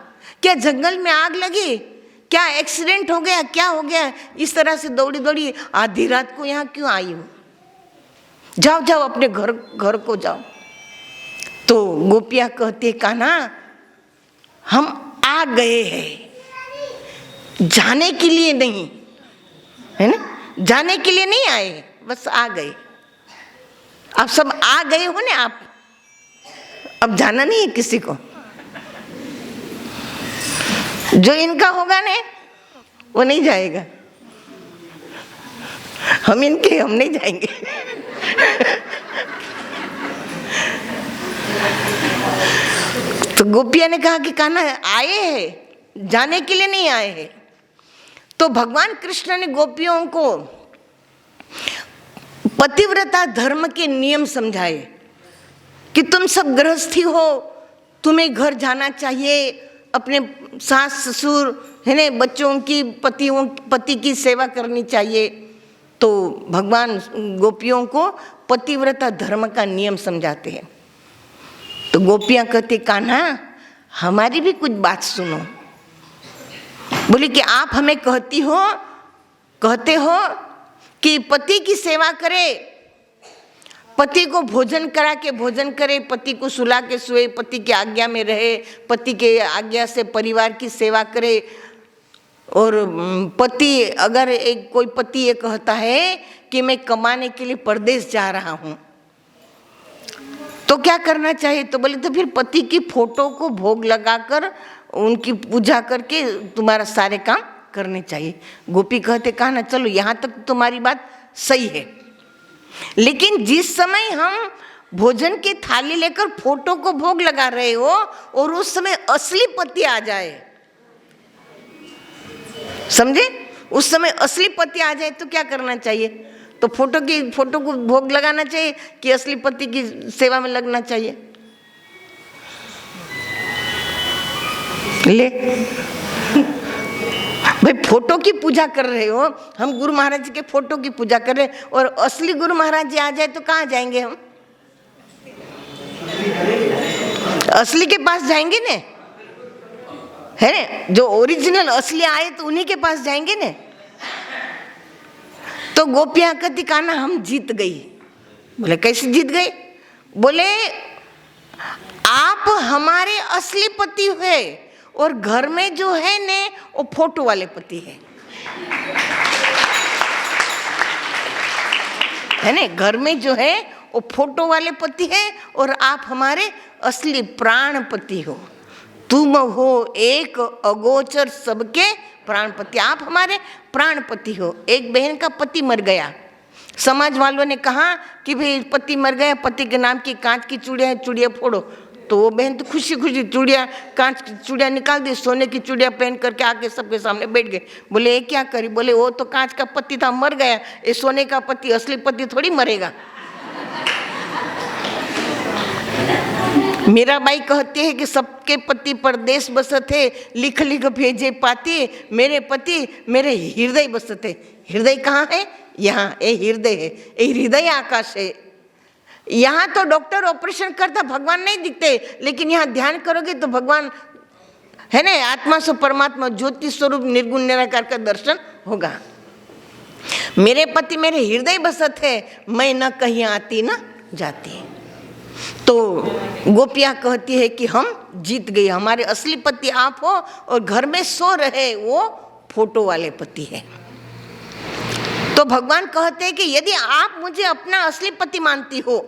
A: क्या जंगल में आग लगी? क्या एक्सीडेंट हो गया? क्या हो गया? इस तरह से दौड़ी दौड़ी आधी रात को यहाँ क्यों आई हो? जाओ जाओ अपने घर को जाओ। तो गोपियाँ कहती है कान्हा हम आ गए हैं, जाने के लिए नहीं, है ना, जाने के लिए नहीं आए, बस आ गए। आप सब आ गए हो ना, आप अब जाना नहीं है किसी को। जो इनका होगा ना वो नहीं जाएगा, हम नहीं जाएंगे। तो गोपिया ने कहा कि कान्हा आए हैं, जाने के लिए नहीं आए हैं। तो भगवान कृष्ण ने गोपियों को पतिव्रता धर्म के नियम समझाए कि तुम सब गृहस्थी हो, तुम्हें घर जाना चाहिए, अपने सास ससुर है ना, बच्चों की पति की सेवा करनी चाहिए। तो भगवान गोपियों को पतिव्रता धर्म का नियम समझाते हैं। तो गोपियां कहती कान्हा हमारी भी कुछ बात सुनो। बोली कि आप हमें कहते हो कि पति की सेवा करे, पति को भोजन करा के भोजन करे, पति को सुला के सोए, पति की आज्ञा में रहे, पति के आज्ञा से परिवार की सेवा करे। और पति अगर कोई पति ये कहता है कि मैं कमाने के लिए परदेश जा रहा हूँ तो क्या करना चाहिए? तो बोले तो फिर पति की फोटो को भोग लगाकर उनकी पूजा करके तुम्हारा सारे काम करने चाहिए। गोपी कहते कान्हा चलो यहाँ तक तुम्हारी बात सही है, लेकिन जिस समय हम भोजन की थाली लेकर फोटो को भोग लगा रहे हो और उस समय असली पति आ जाए, समझे, उस समय असली पति आ जाए तो क्या करना चाहिए? तो फोटो को भोग लगाना चाहिए कि असली पति की सेवा में लगना चाहिए? ले भाई फोटो की पूजा कर रहे हो, हम गुरु महाराज जी के फोटो की पूजा कर रहे हैं और असली गुरु महाराज जी आ जाए तो कहाँ जाएंगे हम? असली के पास जाएंगे ने, है ना, जो ओरिजिनल असली आए तो उन्हीं के पास जाएंगे ने। तो गोपियां कहती कान्हा हम जीत गई। बोले कैसे जीत गए? बोले आप हमारे असली पति हुए और घर में जो है ने वो फोटो वाले पति है ना, घर में जो है वो फोटो वाले पति है और आप हमारे असली प्राण पति हो। तुम हो एक अगोचर सबके प्राणपति, आप हमारे प्राणपति हो। एक बहन का पति मर गया, समाज वालों ने कहा कि भाई पति मर गया, पति के नाम की कांच की चूड़ियाँ है, चूड़ियाँ फोड़ो। तो वो बहन तो खुशी खुशी चूड़ियाँ, कांच की चूड़ियाँ निकाल दी, सोने की चूड़ियाँ पहन करके आके सबके सामने बैठ गए। बोले ये क्या करी? बोले वो तो कांच का पति था, मर गया, ये सोने का पति, असली पति थोड़ी मरेगा। मीराबाई कहते हैं कि सबके पति परदेश बसत है, लिख लिख भेजे पाती, मेरे पति मेरे हृदय बसत है। हृदय कहाँ है? यहाँ, ये हृदय है, ये हृदय आकाश है। यहाँ तो डॉक्टर ऑपरेशन करता भगवान नहीं दिखते, लेकिन यहाँ ध्यान करोगे तो भगवान है ना, आत्मा से परमात्मा ज्योति स्वरूप निर्गुण निराकार का दर्शन होगा। मेरे पति मेरे हृदय बसत है, मैं न कहीं आती न जाती। तो गोपियाँ कहती है कि हम जीत गए, हमारे असली पति आप हो और घर में सो रहे वो फोटो वाले पति है। तो भगवान कहते हैं कि यदि आप मुझे अपना असली पति मानती हो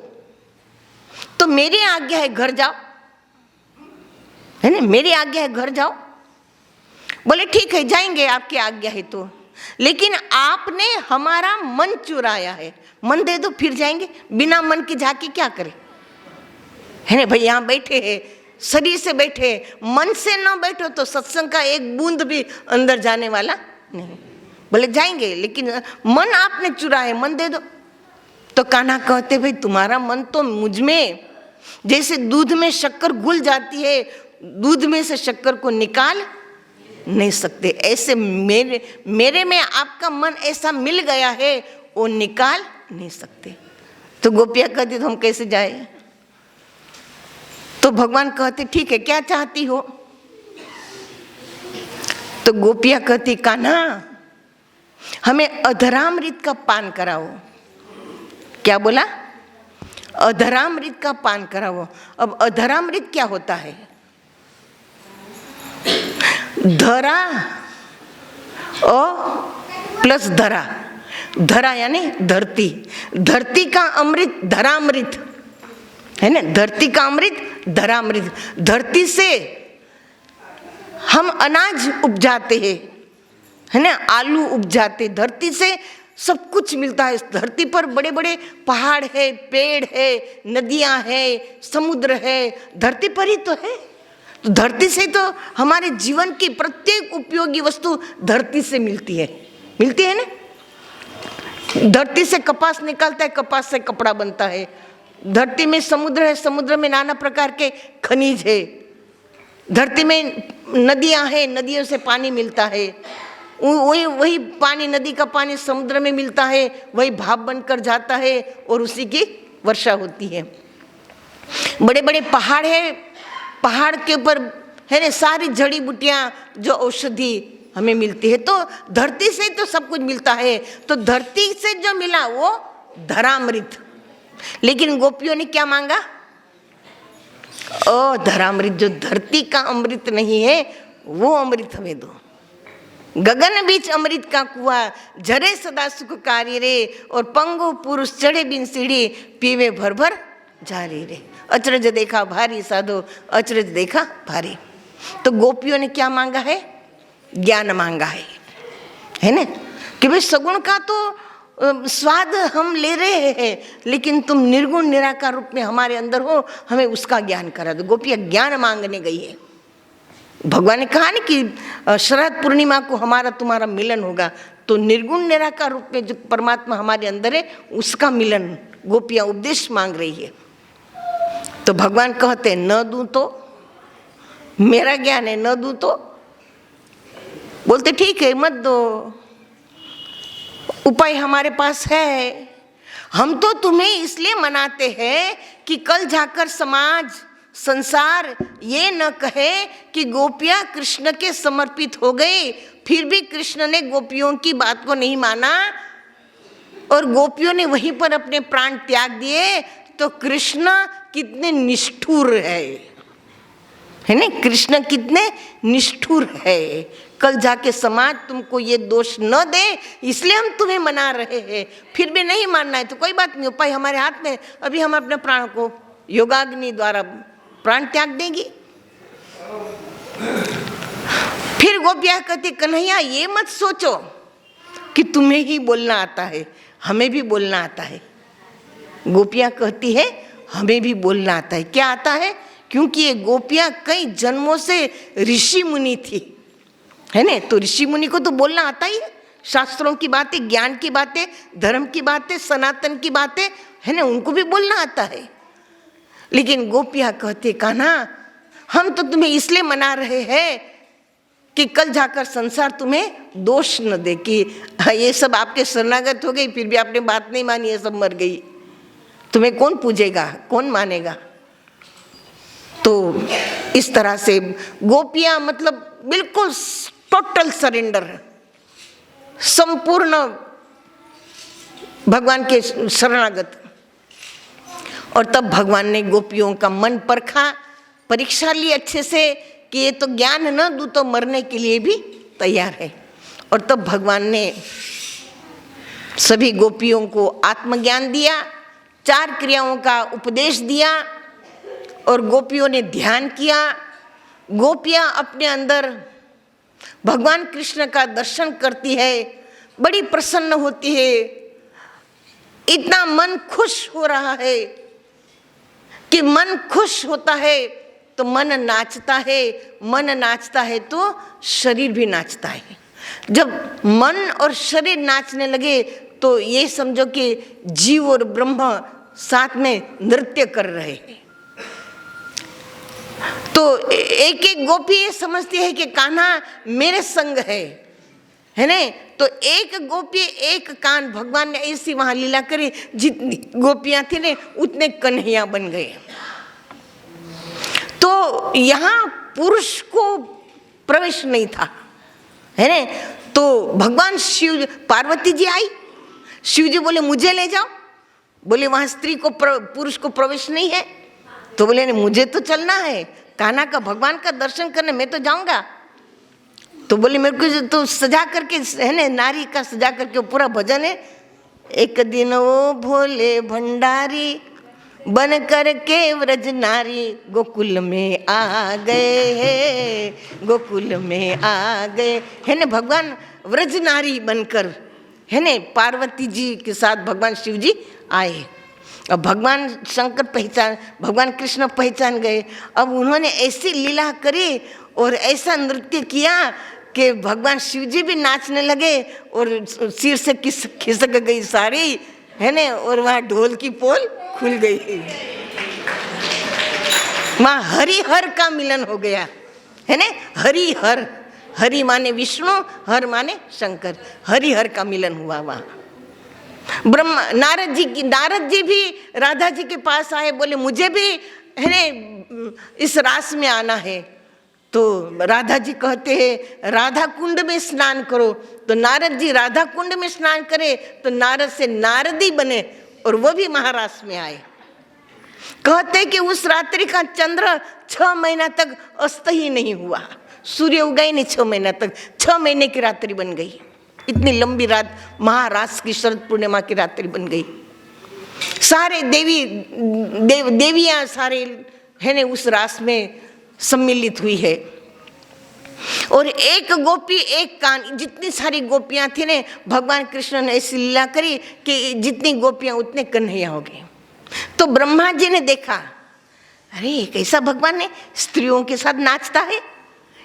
A: तो मेरी आज्ञा है घर जाओ, है ना, मेरी आज्ञा है घर जाओ। बोले ठीक है जाएंगे आपकी आज्ञा है तो, लेकिन आपने हमारा मन चुराया है, मन दे दो फिर जाएंगे। बिना मन की झांकी क्या करें, है ना भाई, यहाँ बैठे हैं शरीर से बैठे, मन से न बैठो तो सत्संग का एक बूंद भी अंदर जाने वाला नहीं। बोले जाएंगे लेकिन मन आपने चुराए, मन दे दो। तो कान्हा कहते भाई तुम्हारा मन तो मुझ में, जैसे दूध में शक्कर घुल जाती है, दूध में से शक्कर को निकाल नहीं सकते, ऐसे मेरे में आपका मन ऐसा मिल गया है वो निकाल नहीं सकते। तो गोपियाँ कहती तो हम कैसे जाए? तो भगवान कहते ठीक है क्या चाहती हो? तो गोपियाँ कहती कान्हा हमें अधरामृत का पान कराओ। क्या बोला? अधरामृत का पान कराओ। अब अधरामृत क्या होता है? धरा प्लस धरा, धरा यानी धरती, धरती का अमृत धरामृत है ना, धरती का अमृत धरामृत। धरती से हम अनाज उपजाते हैं, है ना, आलू उपजाते, धरती से सब कुछ मिलता है। इस धरती पर बड़े बड़े पहाड़ है, पेड़ है, नदियां है, समुद्र है, धरती पर ही तो है। तो धरती से तो हमारे जीवन की प्रत्येक उपयोगी वस्तु धरती से मिलती है ना। धरती से कपास निकलता है, कपास से कपड़ा बनता है। धरती में समुद्र है, समुद्र में नाना प्रकार के खनिज है। धरती में नदियां हैं, नदियों से पानी मिलता है। वही पानी, नदी का पानी समुद्र में मिलता है, वही भाप बनकर जाता है और उसी की वर्षा होती है। बड़े बड़े पहाड़ है, पहाड़ के ऊपर है ना सारी जड़ी बूटियां जो औषधि हमें मिलती है। तो धरती से तो सब कुछ मिलता है। तो धरती से जो मिला वो धरामृत। लेकिन गोपियों ने क्या मांगा? ओ धरामृत, जो धरती का अमृत नहीं है वो अमृत हमें दो। गगन बीच अमृत का कुआं, झरे सदा सुखकारी रे, और पंगु पुरुष चढ़े बिन सीढ़ी, पीवे भर भर जारी रे। अचरज देखा भारी साधो, अचरज देखा भारी। तो गोपियों ने क्या मांगा है? ज्ञान मांगा है ना, कि भाई सगुण का तो स्वाद हम ले रहे हैं, लेकिन तुम निर्गुण निराकार रूप में हमारे अंदर हो, हमें उसका ज्ञान करा दो। गोपियाँ ज्ञान मांगने गई है। भगवान ने कहा ना कि शरद पूर्णिमा को हमारा तुम्हारा मिलन होगा। तो निर्गुण निराकार रूप में जो परमात्मा हमारे अंदर है उसका मिलन गोपियाँ उपदेश मांग रही है। तो भगवान कहते न दूं तो, मेरा ज्ञान है, न दूं तो। बोलते ठीक है मत दो, उपाय हमारे पास है। हम तो तुम्हें इसलिए मनाते हैं कि कल जाकर समाज संसार ये न कहे कि गोपियाँ कृष्ण के समर्पित हो गई, फिर भी कृष्ण ने गोपियों की बात को नहीं माना और गोपियों ने वहीं पर अपने प्राण त्याग दिए। तो कृष्ण कितने निष्ठुर है ना, कृष्ण कितने निष्ठुर है। कल जाके समाज तुमको ये दोष न दे, इसलिए हम तुम्हें मना रहे हैं। फिर भी नहीं मानना है तो कोई बात नहीं, उपाय हमारे हाथ में। अभी हम अपने प्राण को योगाग्नि द्वारा प्राण त्याग देंगी। फिर गोपियाँ कहती कन्हैया ये मत सोचो कि तुम्हें ही बोलना आता है, हमें भी बोलना आता है। गोपियाँ कहती है हमें भी बोलना आता है। क्या आता है? क्योंकि ये गोपियाँ कई जन्मों से ऋषि मुनि थी, है ना। तो ऋषि मुनि को तो बोलना आता ही है, शास्त्रों की बातें, ज्ञान की बातें, धर्म की बातें, सनातन की बातें, है ना, उनको भी बोलना आता है। लेकिन गोपियाँ कहती कान्हा हम तो तुम्हें इसलिए मना रहे हैं कि कल जाकर संसार तुम्हें दोष न दे कि ये सब आपके शरणागत हो गई, फिर भी आपने बात नहीं मानी, ये सब मर गई, तुम्हें कौन पूजेगा, कौन मानेगा। तो इस तरह से गोपियाँ मतलब बिल्कुल टोटल सरेंडर, संपूर्ण भगवान के शरणागत। और तब भगवान ने गोपियों का मन परखा, परीक्षा ली अच्छे से कि ये तो ज्ञान न दूं तो मरने के लिए भी तैयार है। और तब भगवान ने सभी गोपियों को आत्मज्ञान दिया, 4 क्रियाओं का उपदेश दिया और गोपियों ने ध्यान किया। गोपियाँ अपने अंदर भगवान कृष्ण का दर्शन करती है, बड़ी प्रसन्न होती है, इतना मन खुश हो रहा है कि मन खुश होता है तो मन नाचता है, मन नाचता है तो शरीर भी नाचता है। जब मन और शरीर नाचने लगे तो ये समझो कि जीव और ब्रह्म साथ में नृत्य कर रहे हैं। तो एक एक गोपी ये समझती है कि कान्हा मेरे संग है ना। तो एक गोपी एक कान, भगवान ने ऐसी वहां लीला करी, जितनी गोपियां थी ने उतने कन्हैया बन गए। तो यहाँ पुरुष को प्रवेश नहीं था, है ना। तो भगवान शिव, पार्वती जी आई, शिव जी बोले मुझे ले जाओ, बोले वहां स्त्री को पुरुष को प्रवेश नहीं है। तो बोले मुझे तो चलना है, कान्हा का भगवान का दर्शन करने, मैं तो जाऊंगा। तो बोले मेरे को तो सजा करके, है ना, नारी का सजा करके पूरा भजन है। एक दिन वो भोले भंडारी बन करके व्रज नारी गोकुल में आ गए हैं, गोकुल में आ गए, है ना। भगवान व्रज नारी बनकर है ने, पार्वती जी के साथ भगवान शिव जी आए। अब भगवान शंकर भगवान कृष्ण पहचान गए। अब उन्होंने ऐसी लीला करी और ऐसा नृत्य किया कि भगवान शिव जी भी नाचने लगे और सिर से खिसक गई साड़ी, है ने, और वहाँ ढोल की पोल खुल गई। वहाँ हरिहर का मिलन हो गया, है ने, हरिहर, हरि माने विष्णु, हर माने शंकर, हरिहर का मिलन हुआ वहाँ। नारद जी भी राधा जी के पास आए, बोले मुझे भी, है ने, इस रास में आना है। तो राधा जी कहते हैं राधा कुंड में स्नान करो। तो नारद जी राधा कुंड में स्नान करे तो नारद से नारदी बने और वो भी महारास में आए। कहते कि उस रात्रि का चंद्र 6 महीना तक अस्त ही नहीं हुआ, सूर्य उगा ही नहीं 6 महीना तक, 6 महीने की रात्रि बन गई। इतनी लंबी रात महारास की शरद पूर्णिमा की रात्रि बन गई। सारे देवियां सारे, है ने, उस रास में सम्मिलित हुई है। और एक गोपी एक कान, जितनी सारी गोपियां थी ने, भगवान कृष्ण ने ऐसी लीला करी कि जितनी गोपियां उतने कन्हैया हो गए। तो ब्रह्मा जी ने देखा, अरे कैसा भगवान ने स्त्रियों के साथ नाचता है,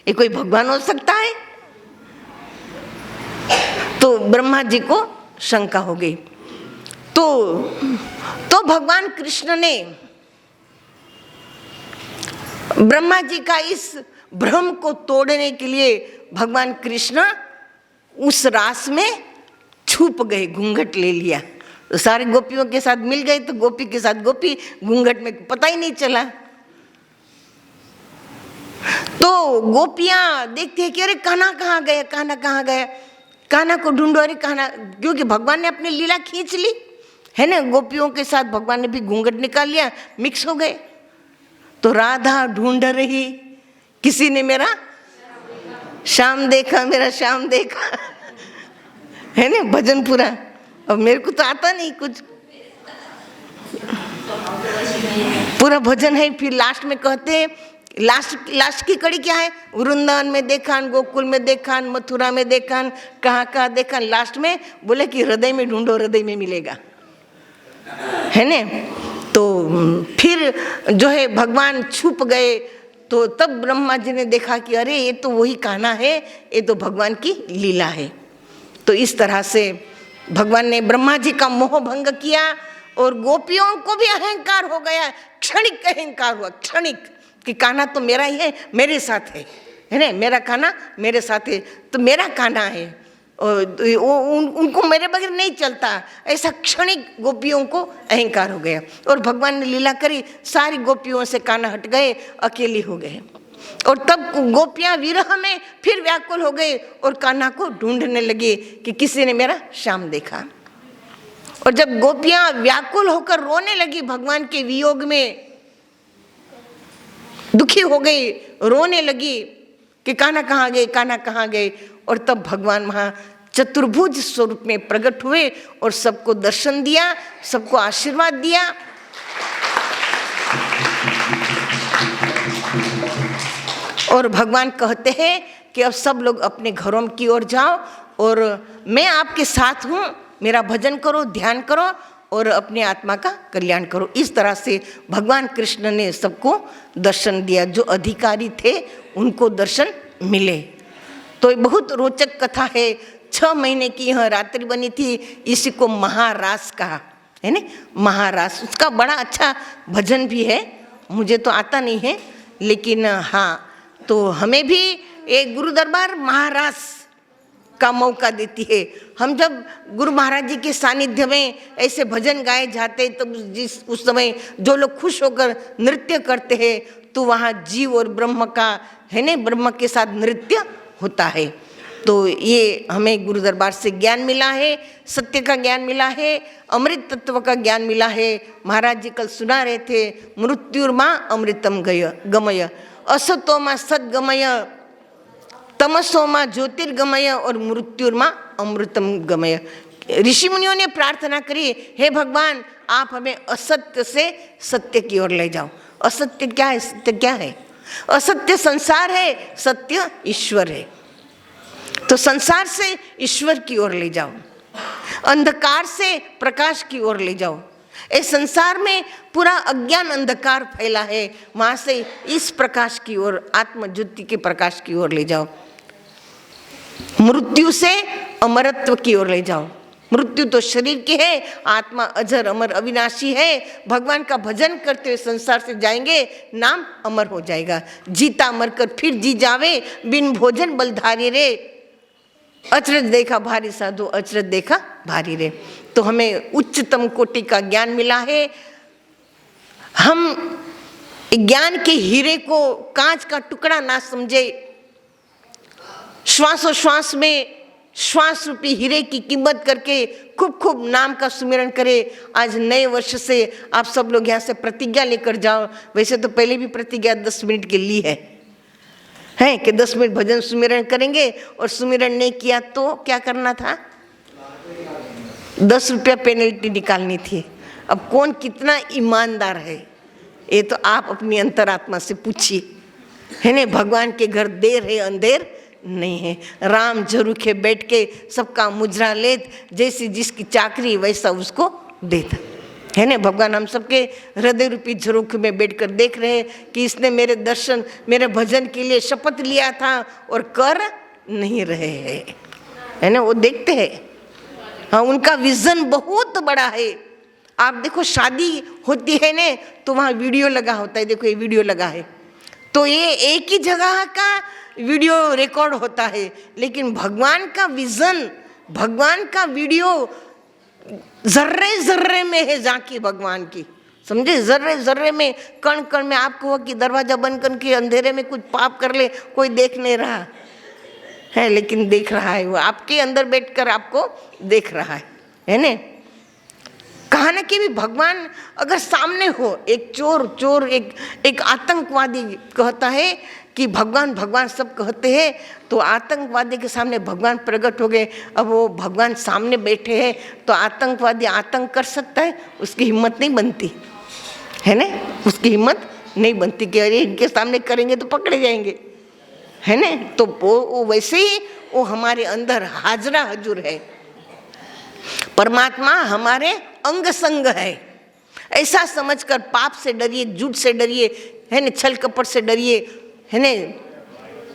A: ये कोई भगवान हो सकता है? तो ब्रह्मा जी को शंका हो गई। तो भगवान कृष्ण ने ब्रह्मा जी का इस भ्रम को तोड़ने के लिए भगवान कृष्ण उस रास में छुप गए, घूंघट ले लिया। तो सारी गोपियों के साथ मिल गए, तो गोपी के साथ गोपी, घूंघट में पता ही नहीं चला। तो गोपियां देखती है कि अरे कान्हा कहाँ गया, कान्हा कहाँ गया, कान्हा को ढूंढो, अरे कान्हा, क्योंकि भगवान ने अपनी लीला खींच ली, है ना, गोपियों के साथ भगवान ने भी घूंघट निकाल लिया, मिक्स हो गए। तो राधा ढूंढ रही, किसी ने मेरा श्याम देखा, मेरा श्याम देखा, है ना, भजन पूरा। अब मेरे को तो आता नहीं कुछ, पूरा भजन है। फिर लास्ट में कहते हैं, लास्ट की कड़ी क्या है, वृंदावन में देखान, गोकुल में देखान, मथुरा में देखान, कहाँ देखान। लास्ट में बोले कि हृदय में ढूंढो, हृदय में मिलेगा, है ने। तो फिर जो है भगवान छुप गए। तो तब ब्रह्मा जी ने देखा कि अरे ये तो वही कान्हा है, ये तो भगवान की लीला है। तो इस तरह से भगवान ने ब्रह्मा जी का मोह भंग किया और गोपियों को भी अहंकार हो गया, क्षणिक अहंकार हुआ, क्षणिक, कि कान्हा तो मेरा ही है, मेरे साथ है ना, मेरा कान्हा मेरे साथ है, तो मेरा कान्हा है, और उनको मेरे बगैर नहीं चलता, ऐसा क्षणिक गोपियों को अहंकार हो गया। और भगवान ने लीला करी, सारी गोपियों से कान्हा हट गए, अकेली हो गए। और तब गोपियां विरह में फिर व्याकुल हो गए और कान्हा को ढूंढने लगे कि किसी ने मेरा श्याम देखा। और जब गोपियां व्याकुल होकर रोने लगी, भगवान के वियोग में दुखी हो गई, रोने लगी कि कान्हा कहाँ गए, कान्हा कहाँ गए। और तब भगवान वहाँ चतुर्भुज स्वरूप में प्रकट हुए और सबको दर्शन दिया, सबको आशीर्वाद दिया। और भगवान कहते हैं कि अब सब लोग अपने घरों की ओर जाओ और मैं आपके साथ हूँ, मेरा भजन करो, ध्यान करो और अपने आत्मा का कल्याण करो। इस तरह से भगवान कृष्ण ने सबको दर्शन दिया, जो अधिकारी थे उनको दर्शन मिले। तो बहुत रोचक कथा है। 6 महीने की यह रात्रि बनी थी, इसी को महारास कहा, है ना, महारास। उसका बड़ा अच्छा भजन भी है, मुझे तो आता नहीं है, लेकिन हाँ, तो हमें भी एक गुरु दरबार महारास का मौका देती है। हम जब गुरु महाराज जी के सानिध्य में ऐसे भजन गाए जाते, तब उस समय जो लोग खुश होकर नृत्य करते हैं, तो वहाँ जीव और ब्रह्म का, है ना, ब्रह्म के साथ नृत्य होता है। तो ये हमें गुरु दरबार से ज्ञान मिला है, सत्य का ज्ञान मिला है, अमृत तत्व का ज्ञान मिला है। महाराज जी कल सुना रहे थे, मृत्युर्मा अमृतम गमय, असतोमा सद्गमय, तमसोमा ज्योतिर्गमय और मृत्युर्मा अमृतम गमय। ऋषि मुनियों ने प्रार्थना करी, हे भगवान आप हमें असत्य से सत्य की ओर ले जाओ। असत्य क्या है, सत्य क्या है? असत्य संसार है, सत्य ईश्वर है। तो संसार से ईश्वर की ओर ले जाओ। अंधकार से प्रकाश की ओर ले जाओ। इस संसार में पूरा अज्ञान अंधकार फैला है, वहां से इस प्रकाश की ओर, आत्मज्योति के प्रकाश की ओर ले जाओ। मृत्यु से अमरत्व की ओर ले जाओ। मृत्यु तो शरीर की है, आत्मा अजर अमर अविनाशी है। भगवान का भजन करते हुए संसार से जाएंगे, नाम अमर हो जाएगा। जीता मर कर फिर जी जावे, बिन भोजन बलधारी रे। अचरज देखा भारी साधु, अचरज देखा भारी रे। तो हमें उच्चतम कोटि का ज्ञान मिला है। हम ज्ञान के हीरे को कांच का टुकड़ा ना समझे, श्वासोश्वास में श्वास रूपी हीरे की कीमत करके खूब खूब नाम का सुमिरन करें। आज नए वर्ष से आप सब लोग यहाँ से प्रतिज्ञा लेकर जाओ। वैसे तो पहले भी प्रतिज्ञा 10 मिनट के ली है कि 10 मिनट भजन सुमिरन करेंगे, और सुमिरन नहीं किया तो क्या करना था? 10 रुपया पेनल्टी निकालनी थी। अब कौन कितना ईमानदार है, ये तो आप अपनी अंतरात्मा से पूछिए, है ना। भगवान के घर देर है अंधेर नहीं है। राम झरूखे बैठ के सबका मुजरा लेत, जैसी जिसकी चाकरी वैसा उसको देता, है ना। भगवान हम सबके हृदय रूपी झरोखे में बैठकर देख रहे हैं कि इसने मेरे दर्शन, मेरे भजन के लिए शपथ लिया था और कर नहीं रहे हैं, है ना। वो देखते हैं, हाँ, उनका विजन बहुत बड़ा है। आप देखो शादी होती है ना, तो वहाँ वीडियो लगा होता है। देखो ये वीडियो लगा है, तो ये एक ही जगह का वीडियो रिकॉर्ड होता है, लेकिन भगवान का विजन, भगवान का वीडियो जर्रे जर्रे में है झांकी भगवान की, समझे। जर्रे जर्रे में, कण कण में। आपको हो कि दरवाजा बंद करके अंधेरे में कुछ पाप कर ले, कोई देख नहीं रहा है, लेकिन देख रहा है वो, आपके अंदर बैठकर आपको देख रहा है ना। कहा ना कि भी भगवान अगर सामने हो, एक चोर एक आतंकवादी कहता है कि भगवान भगवान सब कहते हैं, तो आतंकवादी के सामने भगवान प्रकट हो गए। अब वो भगवान सामने बैठे हैं, तो आतंकवादी आतंक कर सकता है? उसकी हिम्मत नहीं बनती, है ना। उसकी हिम्मत नहीं बनती कि अरे इनके सामने करेंगे तो पकड़े जाएंगे, है ना। तो वो वैसे ही वो हमारे अंदर हाजरा हजूर है। परमात्मा हमारे अंग संग है। ऐसा समझकर पाप से डरिए, झूठ से डरिए, है ना, छल कपट से डरिए, है ना।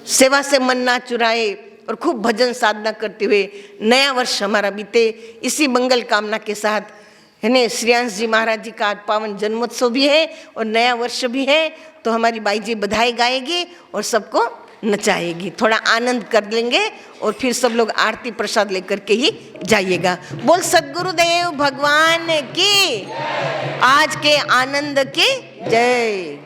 A: सेवा से मन ना चुराए और खूब भजन साधना करते हुए नया वर्ष हमारा बीते, इसी मंगल कामना के साथ, है ना। श्रीयांश जी महाराज जी का आज पावन जन्मोत्सव भी है और नया वर्ष भी है, तो हमारी बाई जी बधाई गाएगी और सबको नचाएगी। थोड़ा आनंद कर लेंगे और फिर सब लोग आरती प्रसाद लेकर के ही जाइएगा। बोल सद्गुरुदेव भगवान की, आज के आनंद की जय।